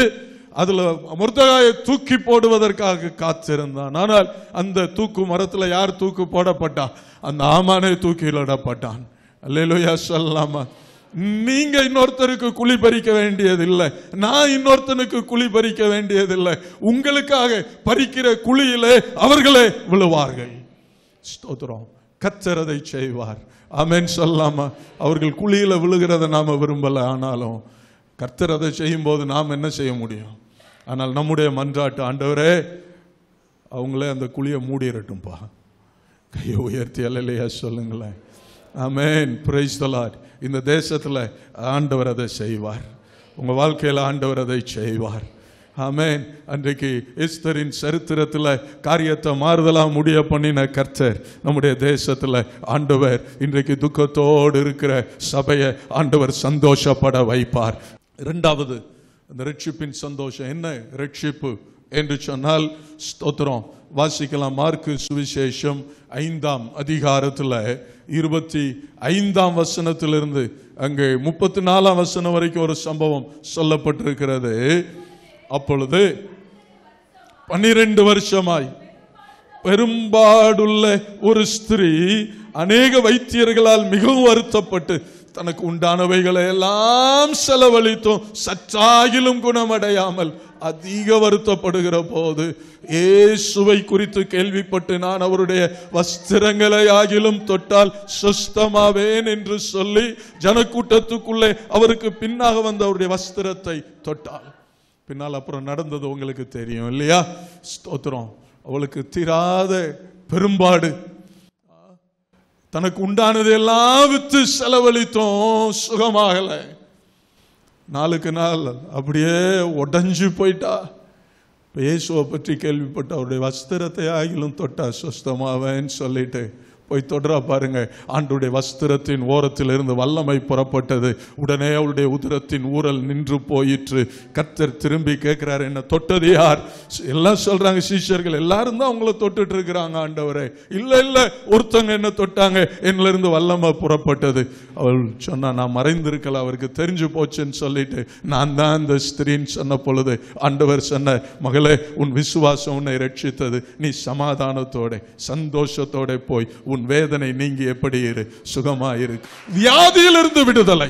அதுல மொர்தெகாயை தூக்கி போடுவதற்காக காத்திருந்தான். ஆனால் அந்த தூக்கு மரத்துல யார் தூக்கு போடப்பட்டா? அந்த ஆமானே தூக்கிலிடப்பட்டான். அல்லேலூயா சொல்லலாமா? நீங்க இன்னொருத்தருக்கு குழி பறிக்க வேண்டியதில்லை, நான் இன்னொருத்தனுக்கு குழி பறிக்க வேண்டியதில்லை. உங்களுக்காக பறிக்கிற குழியிலே அவர்களே விழுவார்கள். ஸ்தோத்திரம். கர்த்தர் அதை செய்வார். ஆமென் சொல்லலாமா? அவர்கள் குழியில விழுகிறத நாம விரும்பல, ஆனாலும் கர்த்தர் அதை செய்யும் போது நாம் என்ன செய்ய முடியும்? ஆனால் நம்முடைய மன்றாட்டு, ஆண்டவரே அவங்களே அந்த குழியை மூடிரட்டும்பா. கையை உயர்த்தி அல்லேலூயா சொல்லுங்களேன். ஆமென், பிரைஸ் தி லார்ட். இந்த தேசத்துல ஆண்டவர் அதை செய்வார். உங்க வாழ்க்கையில ஆண்டவர் அதை செய்வார். ஆமென். அன்றைக்கு எஸ்தரின் சரித்திரத்துல காரியத்தை மாறுதலா முடிய பண்ணின கர்த்தர் நம்முடைய தேசத்துல ஆண்டவர் இன்றைக்கு துக்கத்தோடு இருக்கிற சபையை ஆண்டவர் சந்தோஷப்பட வைப்பார். இரண்டாவது அந்த ரட்சிப்பின் சந்தோஷம் என்ன? ரட்சிப்பு என்று சொன்னால் ஸ்தோத்திரம். வாசிக்கலாம். மார்க்கு சுவிசேஷம் 5ஆம் அதிகாரத்துல 25ஆம் வசனத்திலிருந்து அங்கே 34ஆம் வசனம் வரைக்கும் ஒரு சம்பவம் சொல்லப்பட்டிருக்கிறது. அப்பொழுது 12 வருஷமாய் பெரும்பாடுள்ள ஒரு ஸ்திரீ அநேக வைத்தியர்களால் மிகவும் வருத்தப்பட்டு தனக்கு உண்டானவைகளை எல்லாம் செலவழித்தும் சற்றாகிலும் குணமடையாமல் அதிக வருத்தப்படுகிற போது இயேசுவை குறித்து கேள்விப்பட்டு நான் அவருடைய வஸ்திரங்களை ஆகிலும் தொட்டால் சுஸ்தமாவேன் என்று சொல்லி ஜனக்கூட்டத்துக்குள்ளே அவருக்கு பின்னாக வந்த அவருடைய வஸ்திரத்தை தொட்டாள். பின்னால் அப்புறம் நடந்தது உங்களுக்கு தெரியும் இல்லையா? ஸ்தோத்திரம். அவளுக்கு தீராத பெரும்பாடு, தனக்கு உண்டானது எல்லாம் வித்து செலவழித்தோம், சுகமாகல. நாளுக்கு நாள் அப்படியே உடஞ்சு போயிட்டா. இயேசுவை பற்றி கேள்விப்பட்ட அவருடைய வஸ்திரத்தை ஆகிலும் தொட்டா சுஸ்தமாவேன்னு சொல்லிட்டு போய் தொடரா பாருங்க. ஆண்டுடைய வஸ்திரத்தின் ஓரத்தில் இருந்து வல்லமை புறப்பட்டது. உடனே அவருடைய உதிரத்தின் ஊரல் நின்று போயிற்று. கர்த்தர் திரும்பி கேட்கிறார், என்ன தொட்டது யார்? எல்லாம் சொல்றாங்க, சீஷர்கள் எல்லாரும் தான் அவங்கள தொட்டுட்டு இருக்கிறாங்க. ஆண்டவரே, இல்ல இல்ல, ஒருத்தங்க என்ன தொட்டாங்க, என்னல இருந்து வல்லமை புறப்பட்டது. அவள் சொன்னா, நான் மறைந்திருக்கல, அவருக்கு தெரிஞ்சு போச்சுன்னு சொல்லிட்டு நான் தான் இந்த ஸ்திரீன்னு சொன்ன பொழுது ஆண்டவர் சொன்ன, மகளே, உன் விசுவாசம் உன்னை ரட்சித்தது, நீ சமாதானத்தோட சந்தோஷத்தோட போய் உன் வேதனை நீங்கி எப்படி இரு, சுகமாயிரு. வியாதியிலிருந்து விடுதலை,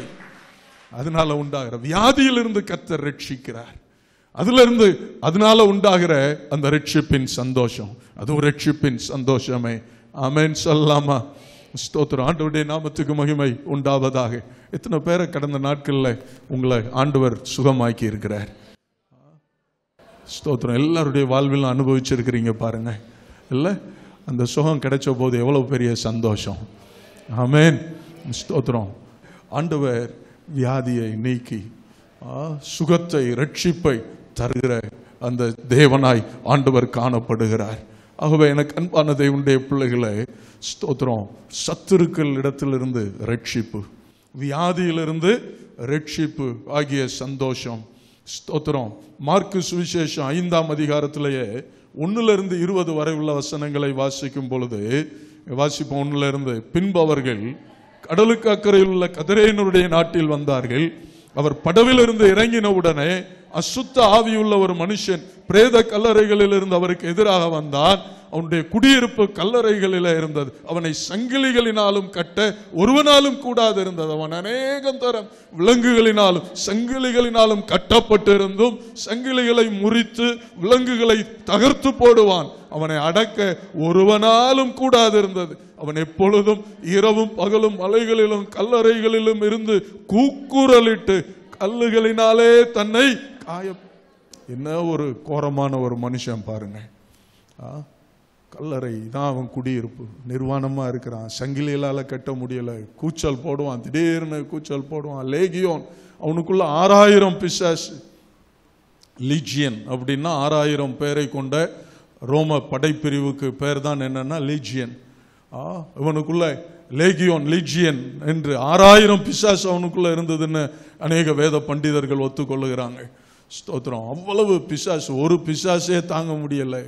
அதனால உண்டாகிற வியாதியிலிருந்து கர்த்தர் ரட்சிக்கிறார். அதனால உண்டாகிற அந்த ரட்சிப்பின் சந்தோஷம், அதுவும் ரட்சிப்பின் சந்தோஷமே. ஆமென் சொல்லலாமா? ஸ்தோத்திரம். ஆண்டவருடைய நாமத்துக்கு மகிமை உண்டாவதாக. எத்தனை பேரை கடந்த நாட்கள்ல உங்களை ஆண்டவர் சுகமாக்கி இருக்கிறார்? ஸ்தோத்திரம். எல்லாருடைய வாழ்வில் அனுபவிச்சிருக்கிறீங்க பாருங்க. இல்ல, அந்த சுகம் கிடைச்ச போது எவ்வளவு பெரிய சந்தோஷம். ஆமென், ஸ்தோத்திரம். ஆண்டவர் வியாதியை நீக்கி சுகத்தை, ரட்சிப்பை தருகிற அந்த தேவனாய் ஆண்டவர் காணப்படுகிறார். ஆகவே எனக்கு அன்பான தேவனுடைய பிள்ளைகளை, ஸ்தோத்திரம், சத்துருக்கள் இடத்திலிருந்து ரட்சிப்பு, வியாதியிலிருந்து ரட்சிப்பு ஆகிய சந்தோஷம். ஸ்தோத்திரம். மார்க்கு சுவிசேஷம் 5ஆம் அதிகாரத்திலேயே 1-20 வரை உள்ள வசனங்களை வாசிக்கும் பொழுது வாசிப்போம். 1-இருந்து, பின்பு அவர்கள் கடலுக்கு அக்கறையில் உள்ள கதிரேனருடைய நாட்டில் வந்தார்கள். அவர் படவிலிருந்து இறங்கின உடனே அசுத்த ஆவியுள்ள ஒரு மனுஷன் பிரேத கல்லறைகளில் இருந்து அவருக்கு எதிராக வந்தான். அவனுடைய குடியிருப்பு கல்லறைகளில் இருந்தது. அவனை சங்கிலிகளினாலும் கட்ட ஒருவனாலும் கூடாது இருந்தது. அவன் அநேகம் தரம் விலங்குகளினாலும் சங்கிலிகளினாலும் கட்டப்பட்டிருந்தும் சங்கிலிகளை முறித்து விலங்குகளை தகர்த்து போடுவான். அவனை அடக்க ஒருவனாலும் கூடாது இருந்தது. அவன் எப்பொழுதும் இரவும் பகலும் மலைகளிலும் கல்லறைகளிலும் இருந்து கூக்குரலிட்டு கல்லுகளினாலே தன்னை என்ன ஒரு கோரமான ஒரு மனுஷன் பாருங்க. கல்லறை தான் அவன் குடியிருப்பு. நிர்வாணமா இருக்கிறான், சங்கிலிகளால கட்ட முடியல, கூச்சல் போடுவான், திடீர்னு கூச்சல் போடுவான். லேகியோன், அவனுக்குள்ள 6000 பிசாசு. லீஜியன் அப்படின்னா 6000 பேரை கொண்ட ரோம படைப்பிரிவுக்கு பேர் தான் என்னன்னா லீஜியன். இவனுக்குள்ள லேகியோன், லீஜியன் என்று 6000 பிசாசு அவனுக்குள்ள இருந்ததுன்னு அநேக வேத பண்டிதர்கள் ஒத்துக்கொள்ளுகிறாங்க. ஸ்தோத்திரம். அவ்வளவு பிசாசு, ஒரு பிசாசே தாங்க முடியலை.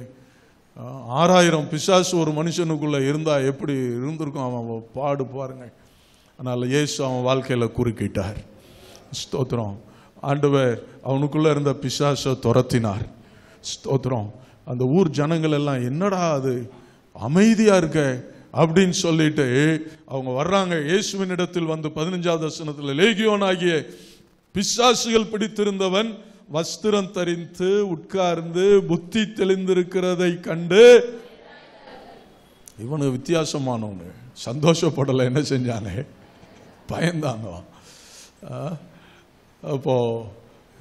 6000 பிசாசு ஒரு மனுஷனுக்குள்ள இருந்தா எப்படி இருந்திருக்கும் அவன் பாடு பாருங்க. அதனால இயேசு அவன் வாழ்க்கையில குறுக்கிட்டார். ஸ்தோத்திரம். ஆண்டவர் அவனுக்குள்ள இருந்த பிசாசை துரத்தினார். ஸ்தோத்திரம். அந்த ஊர் ஜனங்கள் எல்லாம் என்னடா அது அமைதியா இருக்க அப்படின்னு சொல்லிட்டு அவங்க வர்றாங்க. இயேசுவின் இடத்தில் வந்து 15வது வசனத்தில், லேகியோன் ஆகிய பிசாசுகள் பிடித்திருந்தவன் வஸ்திரம் தரித்து உட்கார்ந்து புத்தி தெளிந்திருக்கிறதை கண்டு, இவனு வித்தியாசமானவனு, சந்தோஷப்படலை. என்ன செஞ்சானே, பயந்தாங்க. அப்போ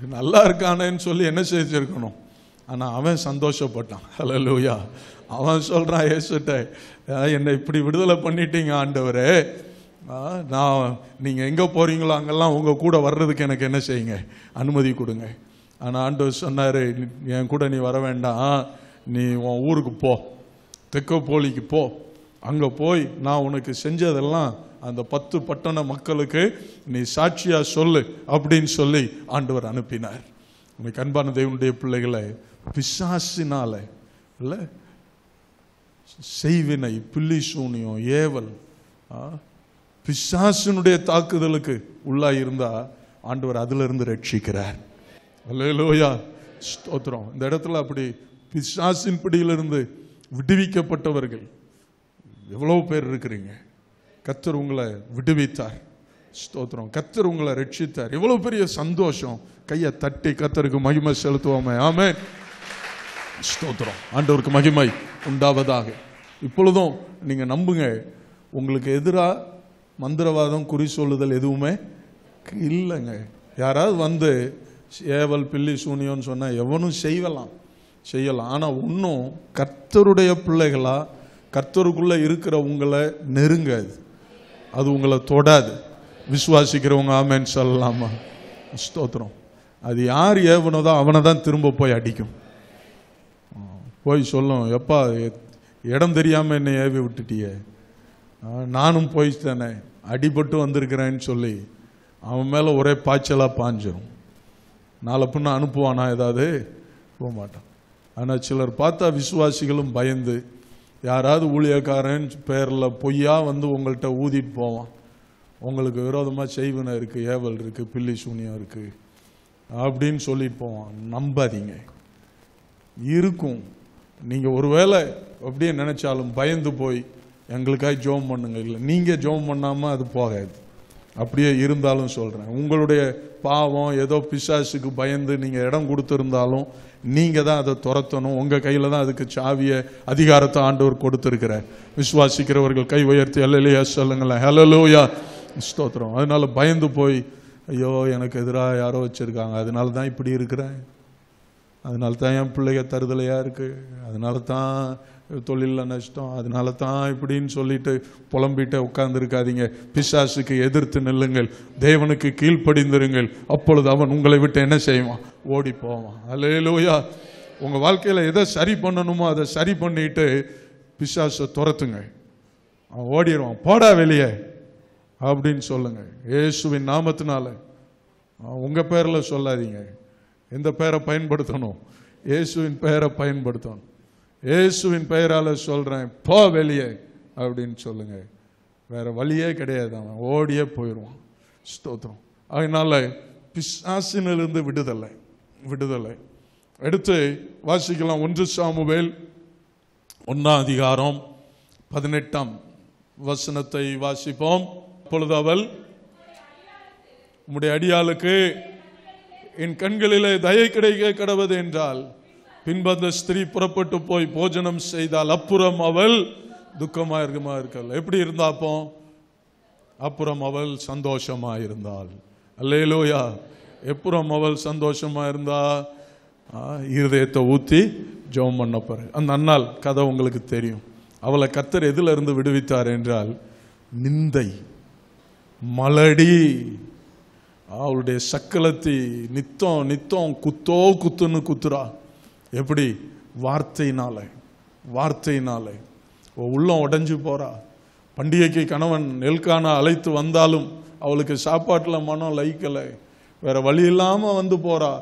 நல்லா இருக்கானேன்னு சொல்லி என்ன செஞ்சிருக்கணும், ஆனா அவன் சந்தோஷப்பட்டான். ஹல்லேலூயா. அவன் சொல்றான் இயேசுட்ட, என்னை இப்படி விடுதலை பண்ணிட்டீங்க ஆண்டவரே, நான் நீங்க எங்க போறீங்களோ அங்கெல்லாம் உங்க கூட வர்றதுக்கு எனக்கு என்ன செய்யுங்க, அனுமதி கொடுங்க. ஆனா ஆண்டவர் சொன்னாரு, என் கூட நீ வர வேண்டாம், நீ உன் ஊருக்கு போ, தெக்கப்போலிக்கு போ, அங்க போய் நான் உனக்கு செஞ்சதெல்லாம் அந்த 10 பட்டண மக்களுக்கு நீ சாட்சியா சொல்லு அப்படின்னு சொல்லி ஆண்டவர் அனுப்பினார். உனக்கு அன்பான தேவனுடைய பிள்ளைகளை, பிசாசினால இல்ல செய்வினை, பில்லி சூனியம், ஏவல், பிசாசினுடைய தாக்குதலுக்கு உள்ளாய் இருந்தா ஆண்டவர் அதுல இருந்து ரட்சிக்கிறார். அல்லேலூயா. ஸ்தோத்திரம். இந்த இடத்துல அப்படி பிசாசின் பிடியிலிருந்து விடுவிக்கப்பட்டவர்கள் எவ்வளவு பேர் இருக்கிறீங்க. கர்த்தர் உங்களை விடுவித்தார். ஸ்தோத்திரம். கர்த்தர் உங்களை ரட்சித்தார். எவ்வளவு பெரிய சந்தோஷம். கையை தட்டி கர்த்தருக்கு மகிமை செலுத்துவோமே. ஆமென். ஸ்தோத்திரம். ஆண்டவருக்கு மகிமை உண்டாவதாக. இப்பொழுதும் நீங்க நம்புங்க, உங்களுக்கு எதிராக மந்திரவாதம், குறி சொல்லுதல் எதுவுமே இல்லைங்க. யாராவது வந்து ஏவல் பில்லி சூனியம்னு சொன்னா எவனும் செய்யலாம். ஆனா ஒன்னும் கர்த்தருடைய பிள்ளைகளா கர்த்தருக்குள்ள இருக்கிற உங்களை நெருங்காது, அது உங்களை தொடாது. விசுவாசிக்கிறவங்க ஆமென் சொல்லலாமா? ஸ்தோத்திரம். அது யார் ஏவனதோ அவனை தான் திரும்ப போய் அடிக்கும். போய் சொல்லும், எப்பா இடம் தெரியாம என்னை ஏவி விட்டுட்டியே, நானும் போய் தானே அடிபட்டு வந்திருக்கிறேன்னு சொல்லி அவன் மேல ஒரே பாய்ச்சலா பாஞ்சிடும். நாளை பின்ன அனுப்புவானா? ஏதாவது போக மாட்டான். ஆனா சிலர் பார்த்தா விசுவாசிகளும் பயந்து யாராவது ஊழியக்காரன் பேர்ல பொய்யா வந்து உங்கள்கிட்ட ஊதிட்டு போவான். உங்களுக்கு விரோதமா செய்வினை இருக்கு, ஏவல் இருக்கு, பில்லி சூனியம் இருக்கு அப்படின்னு சொல்லிட்டு போவான். நம்பாதீங்க, இருக்கும். நீங்க ஒருவேளை அப்படியே நினைச்சாலும் பயந்து போய் எங்களுக்காக ஜெபம் பண்ணுங்க. இல்லை, நீங்க ஜெபம் பண்ணாம அது போகாது. அப்படியே இருந்தாலும் சொல்றேன், உங்களுடைய பாவம் ஏதோ பிசாசுக்கு பயந்து நீங்க இடம் கொடுத்திருந்தாலும் நீங்க தான் அதை துரத்தணும். உங்க கையில தான் அதுக்கு சாவிய அதிகாரத்தை ஆண்டவர் கொடுத்திருக்கிறார். விசுவாசிக்கிறவர்கள் கை உயர்த்தி அல்லேலூயா சொல்லுங்களேன். ஹல்லேலூயா. ஸ்தோத்திரம். அதனால பயந்து போய் ஐயோ எனக்கு எதிராக யாரோ வச்சிருக்காங்க, அதனால தான் இப்படி இருக்கிறேன், அதனால தான் என் பிள்ளைங்க தருதலையா இருக்கு, அதனால தான் தொழிலில் நஷ்டம், அதனால தான் இப்படின்னு சொல்லிட்டு புலம்பிட்டு உட்கார்ந்து இருக்காதீங்க. பிசாசுக்கு எதிர்த்து நில்லுங்கள், தேவனுக்கு கீழ்ப்படிந்திருங்கள். அப்பொழுது அவன் உங்களை விட்டு என்ன செய்வான்? ஓடி போவான். அல்லேலூயா. உங்க வாழ்க்கையில எதை சரி பண்ணணுமோ அதை சரி பண்ணிட்டு பிசாசை துரத்துங்க, அவன் ஓடிடுவான். போடா வெளியே அப்படின்னு சொல்லுங்க. இயேசுவின் நாமத்தினால. உங்க பேர்ல சொல்லாதீங்க. எந்த பெயரை பயன்படுத்தணும்? இயேசுவின் பெயரை பயன்படுத்தணும். இயேசுவின் பெயரால சொல்றேன், போ வெளியே அப்படின்னு சொல்லுங்க. வேற வழியே கிடையாது, அவன் ஓடியே போயிடுவான். ஸ்தோத்திரம். அதனால பிசாசினிலிருந்து விடுதலை. எடுத்து வாசிக்கலாம். 1 சாமுவேல் 1ஆம் அதிகாரம் 18ஆம் வசனத்தை வாசிப்போம். அப்பொழுது அவள், உம்முடைய அடியாளுக்கு என் கண்களிலே தயை கிடைக்க கடவது என்றால், பின்பு அந்த ஸ்திரீ புறப்பட்டு போய் போஜனம் செய்தால், அப்புறம் அவள் துக்கமா இருக்கல. எப்படி இருந்தாப்போ? அப்புறம் அவள் சந்தோஷமா இருந்தாள். அல்லேலூயா. எப்புறம் அவள் சந்தோஷமா இருந்தா? இருதயத்தை ஊத்தி ஜெபம் பண்ண பிறகு. அந்த அன்னாள் கதை உங்களுக்கு தெரியும். அவளை கர்த்தர் எதுல இருந்து விடுவித்தார் என்றால், நிந்தை, மலடி, அவளுடைய சக்கலத்தி நித்தம் நித்தம் குத்துன்னு குத்துறா. எப்படி? வார்த்தையினால உள்ளம் உடைஞ்சு போறா. பண்டிகைக்கு கணவன் எல்கானா அழைத்து வந்தாலும் அவளுக்கு சாப்பாட்டில் மனம் லைக்கலை, வேற வழி இல்லாம வந்து போறா.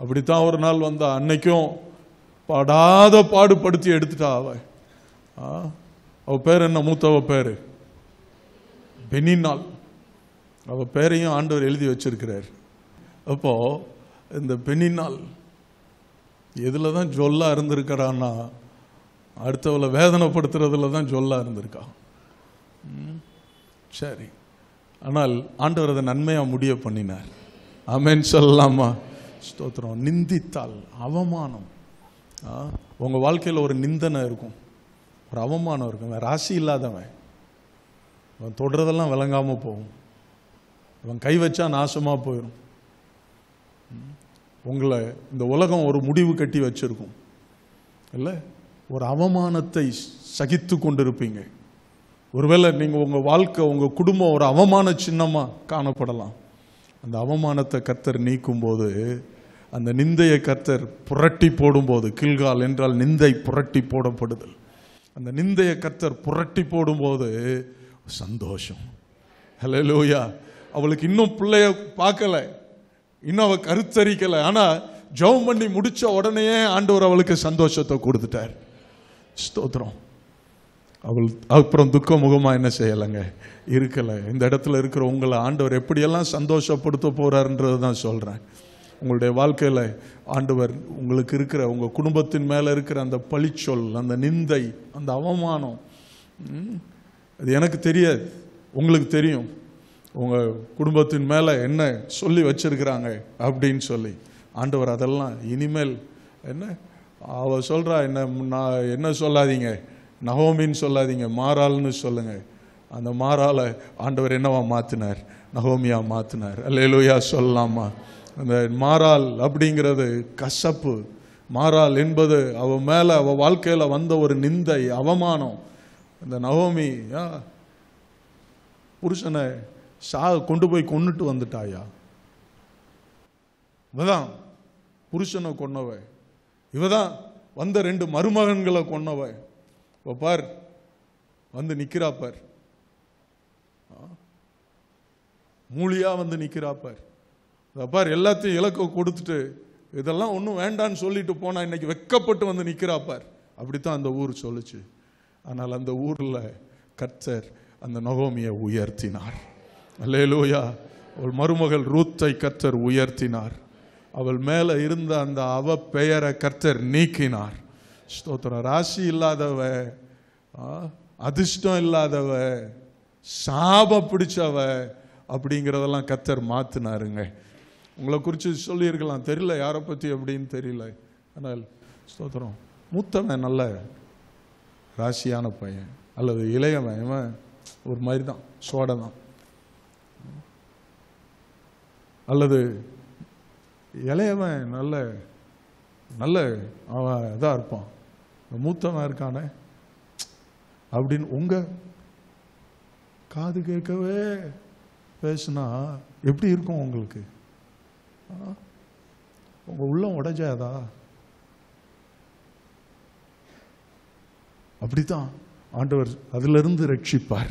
அப்படித்தான் ஒரு நாள் வந்தா. அன்னைக்கும் படாத பாடுபடுத்தி எடுத்துட்டா. அவ பேர் என்ன? மூத்தவ பேரு பெனின்னாள். அவ பேரையும் ஆண்டவர் எழுதி வச்சிருக்கிறார். அப்போ இந்த பெனின்னாள் எதுல தான் ஜொல்லா இருந்திருக்கிறான்னா, அடுத்தவளை வேதனைப்படுத்துறதுல தான் ஜொல்லா இருந்திருக்கா. சரி, ஆனால் ஆண்டவர் அதை நன்மையா முடிய பண்ணினார். ஆமென் சொல்லலாமா? ஸ்தோத்திரம். நிந்தித்தால், அவமானம். உங்க வாழ்க்கையில் ஒரு நிந்தனை இருக்கும், ஒரு அவமானம் இருக்கும். ராசி இல்லாதவன், அவன் தொடுறதெல்லாம் விளங்காம போகும், அவன் கை வச்சா நாசமா போயிடும். உங்களை இந்த உலகம் ஒரு முடிவு கட்டி வச்சிருக்கும் இல்லை? ஒரு அவமானத்தை சகித்து கொண்டிருப்பீங்க. ஒருவேளை நீங்க உங்க வாழ்க்கை, உங்க குடும்பம் ஒரு அவமான சின்னமா காணப்படலாம். அந்த அவமானத்தை கர்த்தர் நீக்கும் போது, அந்த நிந்தையை கர்த்தர் புரட்டி போடும்போது, கில்கால் என்றால் நிந்தை புரட்டி போடப்படுதல், அந்த நிந்தையை கர்த்தர் புரட்டி போடும்போது சந்தோஷம். ஹல்லேலூயா. அவளுக்கு இன்னும் பிள்ளைய பார்க்கல, இன்னும் அவ கருத்தரிக்கல. ஆனா ஜெபம் பண்ணி முடிச்ச உடனே ஆண்டவர் அவளுக்கு சந்தோஷத்தை கொடுத்துட்டார். ஸ்தோத்திரம். அவள் அப்புறம் துக்க முகமா என்ன செய்யலைங்க, இருக்கல. இந்த இடத்துல இருக்கிற உங்களை ஆண்டவர் எப்படியெல்லாம் சந்தோஷப்படுத்த போறாருன்றது தான் சொல்றேன். உங்களுடைய வாழ்க்கையில ஆண்டவர் உங்களுக்கு இருக்கிற, உங்க குடும்பத்தின் மேல இருக்கிற அந்த பழிச்சொல், அந்த நிந்தை, அந்த அவமானம், அது எனக்கு தெரியாது, உங்களுக்கு தெரியும். உங்க குடும்பத்தின் மேல என்ன சொல்லி வச்சிருக்கிறாங்க அப்படின்னு சொல்லி ஆண்டவர் அதெல்லாம் இனிமேல் என்ன அவ சொல்றா, என்ன சொல்லாதீங்க, நகோமின்னு சொல்லாதீங்க, மாறாள்னு சொல்லுங்க. அந்த மாறால ஆண்டவர் என்னவா மாத்தினார்? நகோமியா மாத்தினார். அல்லேலூயா சொல்லலாமா? அந்த மாறாள் அப்படிங்கிறது கசப்பு. மாறாள் என்பது அவ மேல, அவ வாழ்க்கையில வந்த ஒரு நிந்தை, அவமானம். இந்த நகோமி புருஷனை கொண்டு போய் கொன்னுட்டு வந்துட்டாயா. இவதான் புருஷனை கொன்னவ, இவதான் வந்த 2 மருமகன்களை கொன்னவ. பார் வந்து நிக்கிறா பார், மூலியா வந்து நிக்கிறா பார். பார் எல்லாத்தையும் இலக்க கொடுத்துட்டு இதெல்லாம் ஒன்றும் வேண்டான்னு சொல்லிட்டு போனா இன்னைக்கு வெக்கப்பட்டு வந்து நிக்கிறா பார். அப்படித்தான் அந்த ஊர் சொல்லுச்சு. ஆனால் அந்த ஊர்ல கர்த்தர் அந்த நகோமியை உயர்த்தினார். அல்லேலூயா. அவள் மருமகள் ரூத்தை கர்த்தர் உயர்த்தினார். அவள் மேல இருந்த அந்த அவ பெயரை கர்த்தர் நீக்கினார். ஸ்தோத்திரம். ராசி இல்லாதவ, அதிர்ஷ்டம் இல்லாதவ, சாப பிடிச்சவ அப்படிங்கிறதெல்லாம் கர்த்தர் மாத்தினாருங்க. உங்களை குறித்து சொல்லியிருக்கலாம், தெரியல யாரை பத்தி அப்படின்னு தெரியல. ஆனால் ஸ்தோத்திரம், மூத்தவன் நல்ல ராசியான பையன், அல்லது இளையவன் இவன் ஒரு மாதிரி தான், சோட தான். அல்லது இளையவன் நல்ல நல்ல அவன் இதாக இருப்பான், மூத்தவன் இருக்கானே அப்படின்னு உங்க காது கேட்கவே பேசுனா எப்படி இருக்கும் உங்களுக்கு? உங்க உள்ளம் உடைஞ்சாதா? அப்படித்தான் ஆண்டவர் அதுல இருந்து ரட்சிப்பார்.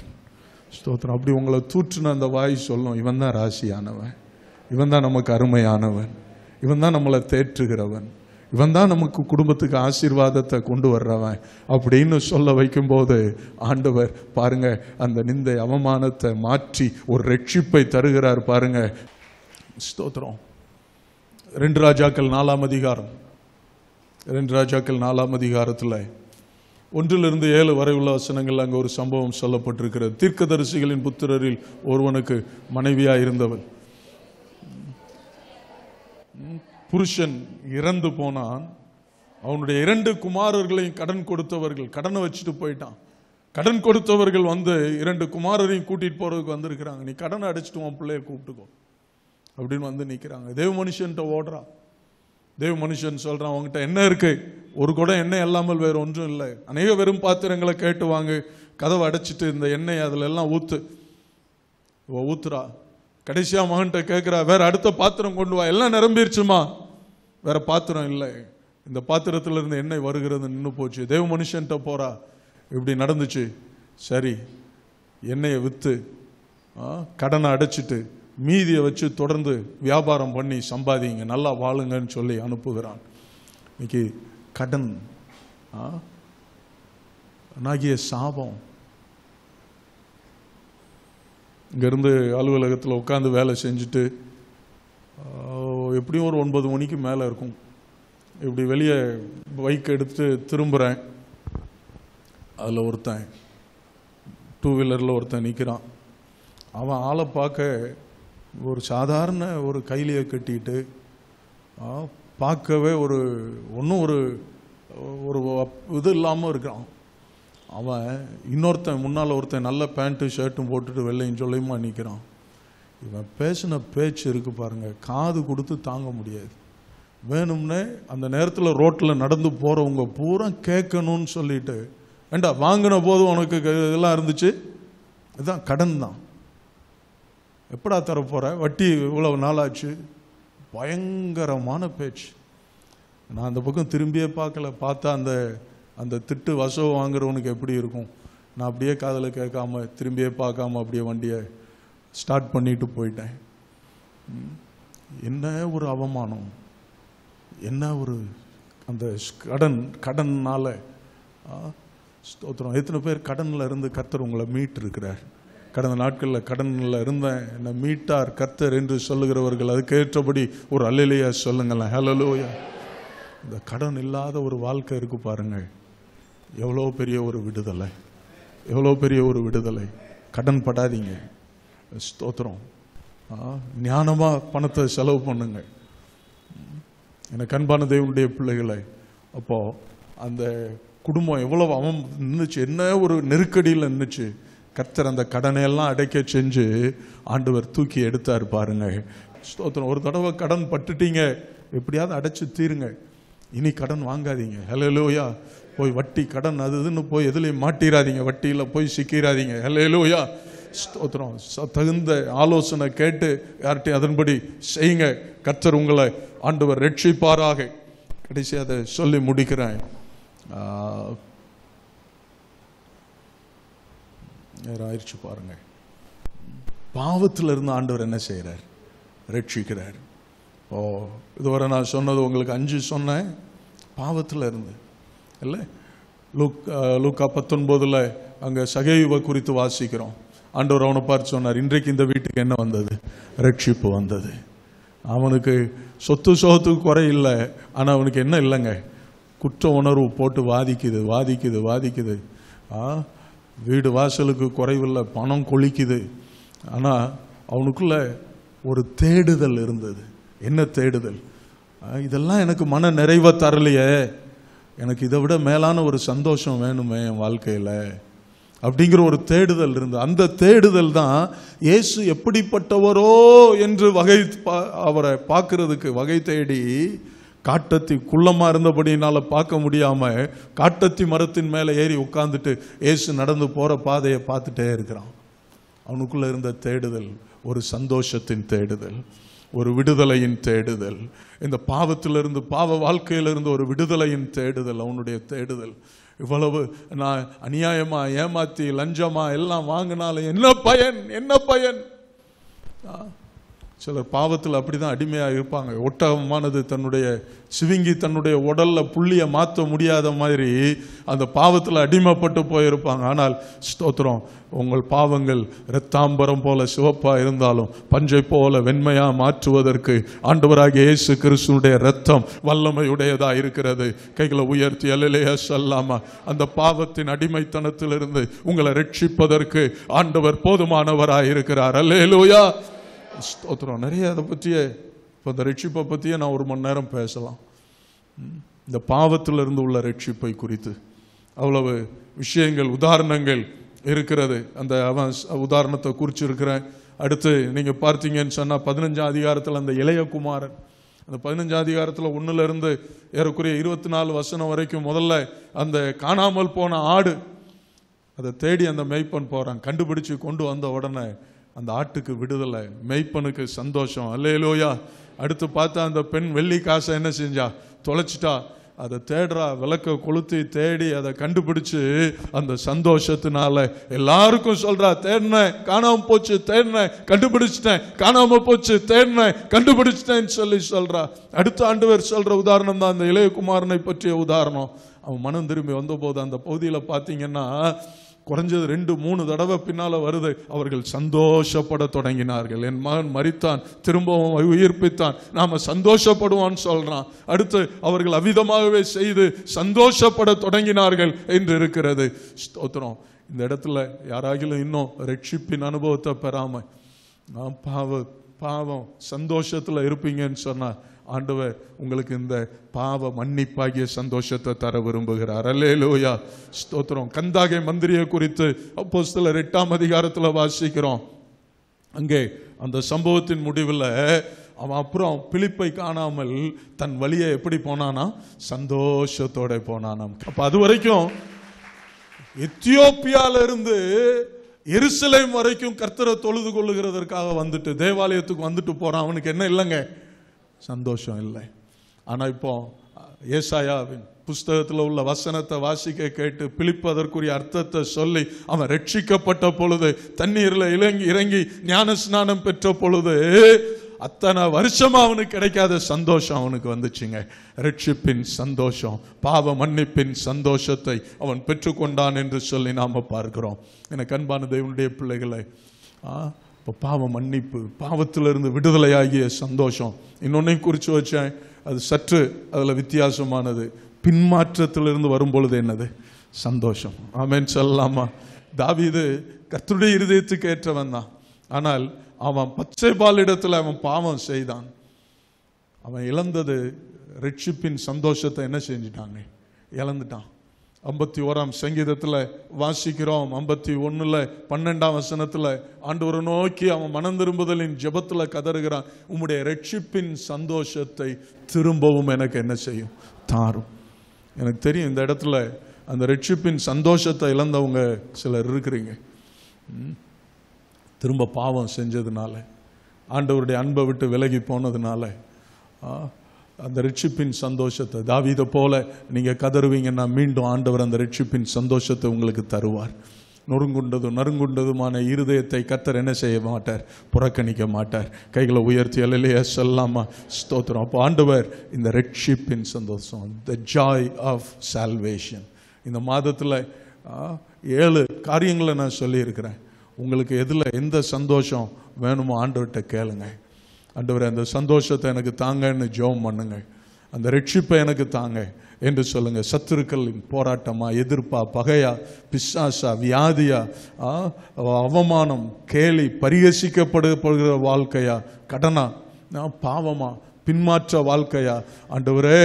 ஸ்தோத்திரம். அப்படி உங்களை தூற்றுன அந்த வாய் சொல்லும், இவன் தான் ராசியானவன், இவன் தான் நமக்கு அருமையானவன், இவன் தான் நம்மளை தேற்றுகிறவன், இவன் தான் நமக்கு குடும்பத்துக்கு ஆசீர்வாதத்தை கொண்டு வர்றவன் அப்படின்னு சொல்ல வைக்கும் போது ஆண்டவர் பாருங்க அந்த நிந்தை அவமானத்தை மாற்றி ஒரு ரட்சிப்பை தருகிறார். பாருங்க. ஸ்தோத்திரம். 2 ராஜாக்கள் 4ஆம் அதிகாரம், 2 ராஜாக்கள் 4ஆம் அதிகாரத்தில் 1-7 வரை உள்ள வசனங்கள் அங்கே ஒரு சம்பவம் சொல்லப்பட்டிருக்கிறது. தீர்க்கதரிசிகளின் புத்திரரில் ஒருவனுக்கு மனைவியாக இருந்தவள். புருஷன் இறந்து போனான். அவனுடைய 2 குமாரர்களையும் கடன் கொடுத்தவர்கள் கடனை வச்சுட்டு போயிட்டான். கடன் கொடுத்தவர்கள் 2 குமாரரையும் கூட்டிட்டு போறதுக்கு வந்திருக்கிறாங்க. நீ கடனை அடைச்சிட்டு உன் பிள்ளைய கூப்பிட்டுக்கோ அப்படின்னு வந்து நிற்கிறாங்க. தேவ மனுஷன்ட்ட ஓடுறான். தேவ மனுஷன் சொல்றான், அவங்ககிட்ட என்ன இருக்கு? ஒரு குடம் எண்ணெய் இல்லாமல் வேற ஒன்றும் இல்லை. அநேக வெறும் பாத்திரங்களை கேட்டு வாங்க, கதவை அடைச்சிட்டு இந்த எண்ணெய் அதுல எல்லாம் ஊத்துறா. கடைசியா மகன்கிட்ட கேட்கிறா, வேற அடுத்த பாத்திரம் கொண்டு வா. எல்லாம் நிரம்பிருச்சுமா, வேற பாத்திரம் இல்லை. இந்த பாத்திரத்துல இருந்து எண்ணெய் வருகிறது நின்று போச்சு. தேவ மனுஷன்ட்ட போறா, இப்படி நடந்துச்சு. சரி, எண்ணெயை வித்து கடனை அடைச்சிட்டு மீதியை வச்சு தொடர்ந்து வியாபாரம் பண்ணி சம்பாதிங்க, நல்லா வாழுங்கன்னு சொல்லி அனுப்புகிறான். இன்னைக்கு கடன் ஆகிய சாபம். இங்கிருந்து அலுவலகத்தில் உட்காந்து வேலை செஞ்சுட்டு எப்படியும் ஒரு 9 மணிக்கு மேலே இருக்கும். இப்படி வெளியே பைக் எடுத்து திரும்புகிறேன். அதில் ஒருத்தன் 2 வீலரில் ஒருத்தன் நிற்கிறான். அவன் ஆளை பார்க்க ஒரு சாதாரண ஒரு கைலியை கட்டிட்டு பார்க்கவே ஒன்றும் ஒரு இது இல்லாமல் இருக்கிறான். அவன் இன்னொருத்தன் முன்னால் ஒருத்தன் நல்ல பேண்ட்டு ஷர்ட்டும் போட்டுட்டு வெள்ளையும் சொல்லையுமா நிற்கிறான். இவன் பேசின பேச்சு இருக்கு பாருங்க, காது கொடுத்து தாங்க முடியாது. வேணும்னே அந்த நேரத்தில் ரோட்டில் நடந்து போகிறவங்க பூரா கேட்கணும்னு சொல்லிட்டு, ஏண்டா வாங்கின போது உனக்கு இதெல்லாம் இருந்துச்சு, இதுதான் கடன் தான், எப்படா தரப்போற, வட்டி இவ்வளவு நாளாச்சு, பயங்கரமான பேச்சு. நான் அந்த பக்கம் திரும்பியே பார்க்கல. பார்த்தா அந்த திட்டு வசவு வாங்குறவனுக்கு எப்படி இருக்கும். நான் அப்படியே காதில் கேட்காம திரும்பியே பார்க்காம அப்படியே வண்டியை ஸ்டார்ட் பண்ணிட்டு போயிட்டேன். என்ன ஒரு அவமானம், என்ன ஒரு அந்த கடன்னால ஸ்தோத்திரம். எத்தனை பேர் கடனில் இருந்து கர்த்தர் உங்களை மீட்டு இருக்கிறார். கடந்த நாட்களில் கடனில் இருந்தேன், என்னை மீட்டார் கர்த்தர் என்று சொல்லுகிறவர்கள் அதுக்கேற்றபடி ஒரு அல்லேலூயா சொல்லுங்களேன். ஹல்லேலூயா. இந்த கடன் இல்லாத ஒரு வாழ்க்கை இருக்கு பாருங்க, எவ்வளோ பெரிய ஒரு விடுதலை, எவ்வளோ பெரிய ஒரு விடுதலை. கடன் படாதீங்க. ஸ்தோத்திரம். ஞானமாக பணத்தை செலவு பண்ணுங்க. எனக்கு அன்பான தேவனுடைய பிள்ளைகளை, அப்போ அந்த குடும்பம் எவ்வளவு நின்றுச்சு, என்ன ஒரு நெருக்கடியில் நின்றுச்சு. கர்த்தர் அந்த கடனையெல்லாம் அடைக்க செஞ்சு ஆண்டவர் தூக்கி எடுத்தார் பாருங்க. ஸ்தோத்திரம். ஒரு தடவை கடன் பட்டுட்டீங்க, எப்படியாவது அடைச்சு தீருங்க. இனி கடன் வாங்காதீங்க. ஹல்லேலூயா. போய் வட்டி கடன் அது இதுன்னு போய் எதுலையும் மாட்டிராதீங்க, வட்டியில் போய் சிக்கிறாதீங்க. ஹல்லேலூயா. ஸ்தோத்திரம். தகுந்த ஆலோசனை கேட்டு யார்கிட்டையும் அதன்படி செய்யுங்க. கர்த்தர் உங்களை ஆண்டவர் ரட்சிப்பாராக. கடைசி அதை சொல்லி முடிக்கிறேன். ஆயிடுச்சு பாருங்க. பாவத்தில் இருந்து ஆண்டவர் என்ன செய்கிறார்? ரட்சிக்கிறார். இதுவரை நான் சொன்னது உங்களுக்கு 5 சொன்னேன். பாவத்தில் இருந்து இல்லை. லூக்கா 19 அங்கே சகேயுவை குறித்து வாசிக்கிறோம். ஆண்டவர் அவனை பார்த்து சொன்னார், இன்றைக்கு இந்த வீட்டுக்கு என்ன வந்தது? ரட்சிப்பு வந்தது. அவனுக்கு சொத்து சோகத்துக்கு குறை இல்லை, ஆனால் அவனுக்கு என்ன இல்லைங்க? குற்ற உணர்வு போட்டு வாதிக்குது. வீடு வாசலுக்கு குறைவில்லை, பணம் கொளிக்குது. ஆனால் அவனுக்குள்ள ஒரு தேடுதல் இருந்தது. என்ன தேடுதல்? இதெல்லாம் எனக்கு மன நிறைவை தரலையே, எனக்கு இதை விட மேலான ஒரு சந்தோஷம் வேணுமே என் வாழ்க்கையில் அப்படிங்கிற ஒரு தேடுதல் இருந்தது. அந்த தேடுதல் தான் இயேசு எப்படிப்பட்டவரோ என்று அவரை பார்க்கறதுக்கு வகை தேடி, காட்டத்தி குள்ளமா இருந்தபடினால பார்க்க முடியாம காட்டத்தி மரத்தின் மேலே ஏறி உட்கார்ந்துட்டு இயேசு நடந்து போற பாதையை பார்த்துட்டே இருக்கிறான். அவனுக்குள்ள இருந்த தேடுதல் ஒரு சந்தோஷத்தின் தேடுதல், ஒரு விடுதலையின் தேடுதல். இந்த பாவத்திலிருந்து, பாவ வாழ்க்கையிலிருந்து ஒரு விடுதலையின் தேடுதல் அவனுடைய தேடுதல். இவ்வளவு நான் அநியாயமா ஏமாத்தி லஞ்சமா எல்லாம் வாங்கினாலும் என்ன பயன்? சிலர் பாவத்தில் அப்படிதான் அடிமையாக இருப்பாங்க. ஒட்டகமானது தன்னுடைய சிவிங்கி தன்னுடைய உடல்ல புள்ளியை மாற்ற முடியாத மாதிரி அந்த பாவத்தில் அடிமைப்பட்டு போயிருப்பாங்க. ஆனால் ஸ்தோத்திரம், உங்கள் பாவங்கள் இரத்தாம்பரம் போல சிவப்பா இருந்தாலும் பஞ்சை போல வெண்மையா மாற்றுவதற்கு ஆண்டவராகிய இயேசு கிறிஸ்துவுடைய இரத்தம் வல்லமையுடையதா இருக்கிறது. கைகளை உயர்த்தி அல்லேலூயா சொல்லாமா. அந்த பாவத்தின் அடிமைத்தனத்திலிருந்து உங்களை ரட்சிப்பதற்கு ஆண்டவர் போதுமானவராய் இருக்கிறார். அல்லேலூயா ஸ்தோத்திரம். நிறைய அதை பற்றிய இப்போ இந்த ரட்சிப்பை பற்றியே நான் 1 மணி நேரம் பேசலாம். இந்த பாவத்திலிருந்து உள்ள ரட்சிப்பை குறித்து அவ்வளவு விஷயங்கள், உதாரணங்கள் இருக்கிறது. அந்த அவன் உதாரணத்தை குறிச்சிருக்கிறேன். அடுத்து நீங்க பார்த்தீங்கன்னு சொன்னா 15ஆம் அதிகாரத்தில் அந்த இளைய குமாரன், அந்த 15ஆம் அதிகாரத்தில் 1 ஏறக்குறைய 24 வசனம் வரைக்கும் முதல்ல அந்த காணாமல் போன ஆடு, அதை தேடி அந்த மேய்ப்பன் போறான். கண்டுபிடிச்சு கொண்டு வந்த உடனே அந்த ஆட்டுக்கு விடுதலை, மேய்ப்பனுக்கு சந்தோஷம். அல்லேலூயா. அடுத்து பார்த்தா அந்த பெண் வெள்ளி காசை என்ன செஞ்சா, தொலைச்சிட்டா. அதை தேடுறா, விளக்க கொளுத்தி தேடி அதை கண்டுபிடிச்சு அந்த சந்தோஷத்தினால எல்லாருக்கும் சொல்றா, தேடினேன் காணாம போச்சு, தேடினேன் கண்டுபிடிச்சிட்டேன், காணாம போச்சு தேடினேன் கண்டுபிடிச்சிட்டேன்னு சொல்றா. அடுத்த ஆண்டவர் சொல்ற உதாரணம் தான் அந்த இளையகுமாரனை பற்றிய உதாரணம். அவன் மனம் திரும்பி வந்த போது அந்த பகுதியில் பார்த்தீங்கன்னா குறைஞ்சது 2-3 தடவை பின்னால வருது. அவர்கள் சந்தோஷப்பட தொடங்கினார்கள். என் மகன் மரித்தான், திரும்பவும் உயிர்ப்பித்தான், நாம சந்தோஷப்படுவான்னு சொல்றான். அடுத்து அவர்கள் அவ்விதமாகவே செய்து சந்தோஷப்பட தொடங்கினார்கள் என்று இருக்கிறது. ஸ்தோத்திரம். இந்த இடத்துல யாராகிலும் இன்னும் ரட்சிப்பின் அனுபவத்தை பெறாம பாவம் சந்தோஷத்துல இருப்பீங்கன்னு சொன்னா ஆண்டவர் உங்களுக்கு இந்த பாவ மன்னிப்பாகிய சந்தோஷத்தை தர விரும்புகிறார். அல்லேலூயா ஸ்தோத்திரம். கந்தாகை மந்திரியை குறித்து அப்போஸ்தலர் 8ஆம் அதிகாரத்தில் வாசிக்கிறோம். அங்கே அந்த சம்பவத்தின் முடிவில் அவன் அப்புறம் பிலிப்பை காணாமல் தன் வழியை எப்படி போனானா, சந்தோஷத்தோட போனானாம். அப்ப அது வரைக்கும் எத்தியோப்பியால இருந்து எருசலேம் வரைக்கும் கர்த்தரை தொழுது கொள்ளுகிறதற்காக வந்துட்டு தேவாலயத்துக்கு வந்துட்டு போறான். அவனுக்கு என்ன இல்லைங்க, சந்தோஷம் இல்லை. ஆனா இப்போ ஏசாயாவின் புஸ்தகத்தில் உள்ள வசனத்தை வாசிக்க கேட்டு பிலிப்பு அதற்குரிய அர்த்தத்தை சொல்லி அவன் ரட்சிக்கப்பட்ட பொழுது, தண்ணீர்ல இறங்கி ஞான ஸ்நானம் பெற்ற பொழுது அத்தனை வருஷமா அவனுக்கு கிடைக்காத சந்தோஷம் அவனுக்கு வந்துச்சுங்க. ரட்சிப்பின் சந்தோஷம், பாவ மன்னிப்பின் சந்தோஷத்தை அவன் பெற்றுக்கொண்டான் என்று சொல்லி நாம பார்க்கிறோம். எனக்கு அன்பான தேவனுடைய பிள்ளைகளை, இப்போ பாவ மன்னிப்பு, பாவத்திலிருந்து விடுதலையாகிய சந்தோஷம். இன்னொன்னையும் குறித்து வச்சேன், அது சற்று அதில் வித்தியாசமானது. பின்மாற்றத்திலிருந்து வரும்பொழுது என்னது, சந்தோஷம். ஆமென் சொல்லலாமா? தாவீது கர்த்தருடைய இருதயத்துக்கு ஏற்றவன் தான். ஆனால் அவன் பச்சைபால் இடத்துல அவன் பாவம் செய்தான். அவன் இழந்தது ரட்சிப்பின் சந்தோஷத்தை என்ன செஞ்சிட்டாங்க, இழந்துட்டான். 51ஆம் சங்கீதத்தில் வாசிக்கிறோம். 51 12ஆம் வசனத்தில் ஆண்டவரை நோக்கி அவன் மனம் திரும்புதலின் ஜெபத்தில் கதறுகிறான், உம்முடைய ரட்சிப்பின் சந்தோஷத்தை திரும்பவும் எனக்கு என்ன செய்யும், தாரும். எனக்கு தெரியும் இந்த இடத்துல அந்த ரட்சிப்பின் சந்தோஷத்தை இழந்தவங்க சிலர் இருக்கிறீங்க. திரும்ப பாவம் செஞ்சதுனால, ஆண்டவருடைய அன்பை விட்டு விலகி போனதுனால அந்த ரட்சிப்பின் சந்தோஷத்தை தாவீதை போல நீங்க கதறுவீங்கன்னா மீண்டும் ஆண்டவர் அந்த ரட்சிப்பின் சந்தோஷத்தை உங்களுக்கு தருவார். நறுங்குண்டதுமான இருதயத்தை கர்த்தர் என்ன செய்ய மாட்டார், புறக்கணிக்க மாட்டார். கைகளை உயர்த்தி அல்லேலூயா சொல்லாமா ஸ்தோத்திரம். அப்போ ஆண்டவர் இந்த ரட்சிப்பின் சந்தோஷம், the joy of salvation. இந்த மாதத்தில் 7 காரியங்களை நான் சொல்லியிருக்கிறேன். உங்களுக்கு எதில் எந்த சந்தோஷம் வேணுமோ ஆண்டவர்கிட்ட கேளுங்க. ஆண்டவரே அந்த சந்தோஷத்தை எனக்கு தாங்கன்னு ஜெபம் பண்ணுங்க. அந்த ரட்சிப்பை எனக்கு தாங்க என்று சொல்லுங்க. சத்துருக்களின் போராட்டமா, எதிர்ப்பா, பகையா, பிசாசா, வியாதியா, அவமானம், கேலி, பரிகசிக்கப்படுகிற வாழ்க்கையா, கடனா, பாவமா, பின்மாற்ற வாழ்க்கையா, ஆண்டவரே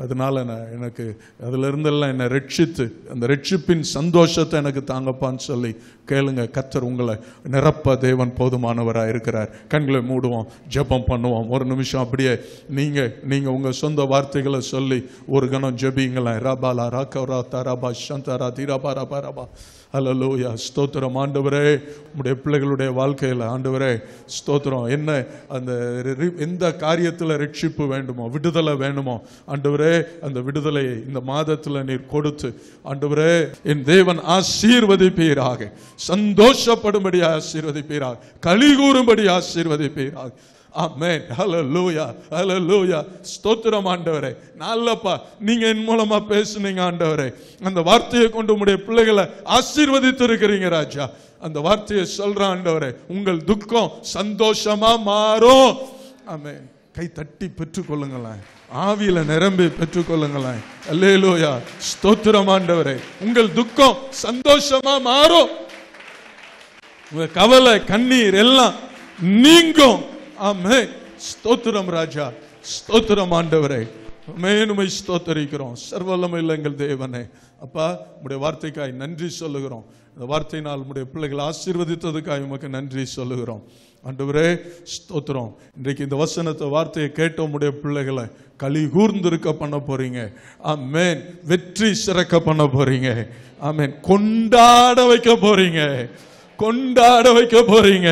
அதனால எனக்கு அதுல இருந்தெல்லாம் என்னை ரட்சித்து அந்த ரட்சிப்பின் சந்தோஷத்தை எனக்கு தாங்கப்பான்னு சொல்லி கேளுங்க. கர்த்தர் உங்களை நிரப்ப தேவன் போதுமானவராக இருக்கிறார். கண்களை மூடுவோம், ஜெபம் பண்ணுவோம். ஒரு நிமிஷம் அப்படியே நீங்க உங்க சொந்த வார்த்தைகளை சொல்லி ஒரு கணம் ஜெபிங்களேன். ரபாலா ராகவரா தரபா சந்தரா தீரபா ரபா ரபா. அல்லேலூயா ஸ்தோத்திரம். ஆண்டவரே உம்முடைய பிள்ளைகளுடைய வாழ்க்கையில் ஆண்டவரே ஸ்தோத்திரம். என்ன அந்த எந்த காரியத்தில் ரட்சிப்பு வேண்டுமோ, விடுதலை வேணுமோ ஆண்டவரே, அந்த விடுதலையை இந்த மாதத்தில் நீர் கொடுத்து ஆண்டவரே என் தேவன் ஆசீர்வதிப்பீராக, சந்தோஷப்படும்படி ஆசீர்வதிப்பீராக, களி கூறும்படி ஆசீர்வதிப்பீராக. ஆமென். ஹல்லேலூயா, ஹல்லேலூயா. ஸ்தோத்திரம் ஆண்டவரே. நல்லப்பா, நீங்க என் மூலமா பேசுனீங்க ஆண்டவரே. அந்த வார்த்தையை கொண்டு உம்முடைய பிள்ளைகளை ஆசீர்வதித்து இருக்கிறீங்க ராஜா. அந்த வார்த்தையை சொல்ற ஆண்டவரே, உங்கள் துக்கம் சந்தோஷமா மாறும். ஆமென். கை தட்டி பெற்றுக்கொள்ளுங்களேன், ஆவியில நிரம்பி பெற்றுக்கொள்ளுங்களேன். அல்லேலூயா, ஸ்தோத்திரம் ஆண்டவரே. உங்கள் துக்கம் சந்தோஷமா மாறும். உங்க கவலை கண்ணீர் எல்லாம் நீங்கும். ஆமென். ஸ்தோத்திரம் ராஜா, ஸ்தோத்திரம் ஆண்டவரே. மேன்மை ஸ்தோத்தரிக்கிறோம் சர்வவல்லமையுள்ள எங்கள் தேவனே. அப்பா, உம்முடைய வார்த்தைக்காய் நன்றி சொல்லுகிறோம். இந்த வார்த்தையினால் உம்முடைய பிள்ளைகளை ஆசீர்வதித்ததுக்காக உமக்கு நன்றி சொல்லுகிறோம் ஆண்டவரே. ஸ்தோத்திரம். இன்றைக்கு இந்த வசனத்தை வார்த்தையை கேட்ட உம்முடைய பிள்ளைகளை களி கூர்ந்திருக்க பண்ண போறீங்க. ஆமென். வெற்றி சிறக்க பண்ண போறீங்க. ஆமென். கொண்டாட வைக்க போறீங்க, கொண்டாட வைக்க போறீங்க.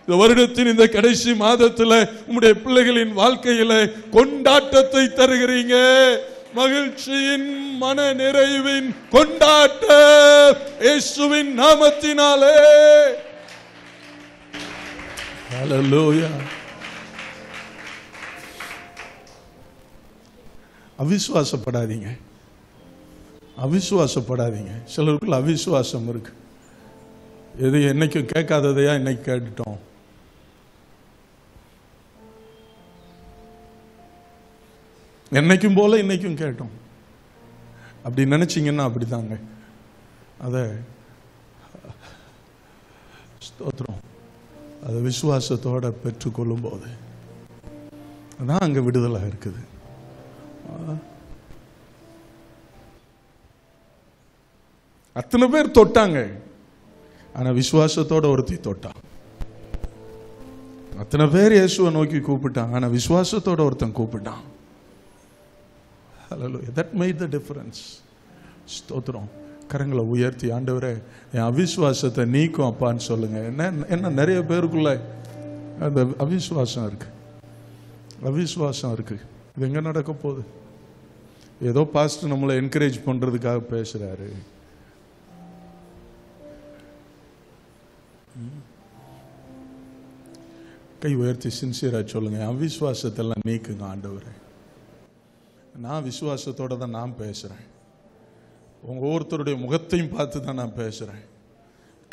இந்த வருடத்தின் இந்த கடைசி மாதத்தில் உம்முடைய பிள்ளைகளின் வாழ்க்கையில கொண்டாட்டத்தை தருகிறீங்க. மகிழ்ச்சியின் மன நிறைவின் கொண்டாட்ட இயேசுவின் நாமத்தினாலே. ஹல்லேலூயா. அவிசுவாசப்படாதீங்க, அவிசுவாசப்படாதீங்க. சிலருக்குள்ள அவிசுவாசம் இருக்கு. எது என்னைக்கும் கேட்காததையா இன்னைக்கு கேட்டுட்டோம். என்னைக்கும் போல இன்னைக்கும் கேட்டோம். அப்படி நினைச்சீங்கன்னா அப்படிதாங்க. அத ஸ்தோத்திரம், அதை விசுவாசத்தோட பெற்றுக்கொள்ளும் போது அதான் அங்க விடுதலை இருக்குது. அத்தனை பேர் தொட்டாங்க, ஆனா விசுவாசத்தோட ஒருத்தி தொட்டான். அத்தனை பேர் இயேசுவை நோக்கி கூப்பிட்டாங்க, ஆனா விசுவாசத்தோட ஒருத்தன் கூப்பிட்டான். Hallelujah. That made the difference. ஸ்தோத்திரம். கரங்களை உயர்த்தி, ஆண்டவரே என் அவிசுவாசத்தை நீக்கும் அப்பான்னு சொல்லுங்க. என்ன நிறைய பேருக்குள்ள அந்த அவிசுவாசம் இருக்கு, அவிசுவாசம் இருக்கு. இது எங்க நடக்க போகுது? ஏதோ பாஸ்டர் நம்மளை என்கரேஜ் பண்றதுக்காக பேசுறாரு. கை உயர்த்தி சின்சியரா சொல்லுங்க, அவிசுவாசத்தெல்லாம் நீக்குங்க ஆண்டவரே. நான் விசுவாசத்தோட தான் நான் பேசுறேன். உங்க ஒவ்வொருத்தருடைய முகத்தையும் பார்த்து தான் நான் பேசுறேன்.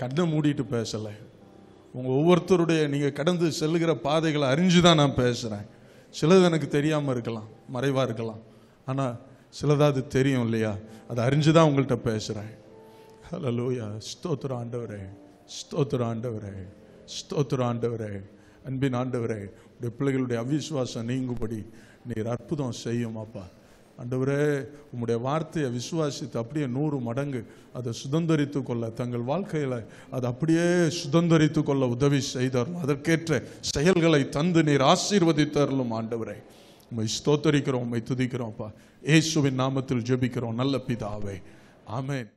கண்ணை மூடிட்டு பேசலை. உங்க ஒவ்வொருத்தருடைய நீங்க கடந்து செல்லுகிற பாதைகளை அறிஞ்சுதான் நான் பேசுறேன். சிலது எனக்கு தெரியாம இருக்கலாம், மறைவா இருக்கலாம். ஆனா சிலதாவது தெரியும் இல்லையா, அதை அறிஞ்சுதான் உங்கள்கிட்ட பேசுறேன். ஹல்லேலூயா. ஸ்தோத்திரம் ஆண்டவரே, ஸ்தோத்திரம் ஆண்டவரே, ஸ்தோத்திரம் ஆண்டவரே. அன்பின் ஆண்டவரே, உடைய பிள்ளைகளுடைய அவிசுவாசம் நீங்கும்படி நீர் அற்புதம் செய்யும் அப்பா. ஆண்டவரே, உம்முடைய வார்த்தையை விசுவாசித்து அப்படியே 100 மடங்கு அதை சுதந்திரித்து கொள்ள, தங்கள் வாழ்க்கையில அதை அப்படியே சுதந்திரித்து கொள்ள உதவி செய்தாரும். அதற்கேற்ற செயல்களை தந்து நீர் ஆசீர்வதித்தருளும் ஆண்டவரே. உம்மை ஸ்தோத்தரிக்கிறோம், உம்மை துதிக்கிறோம் அப்பா. இயேசுவின் நாமத்தில் ஜெபிக்கிறோம் நல்ல பிதாவே. ஆமென்.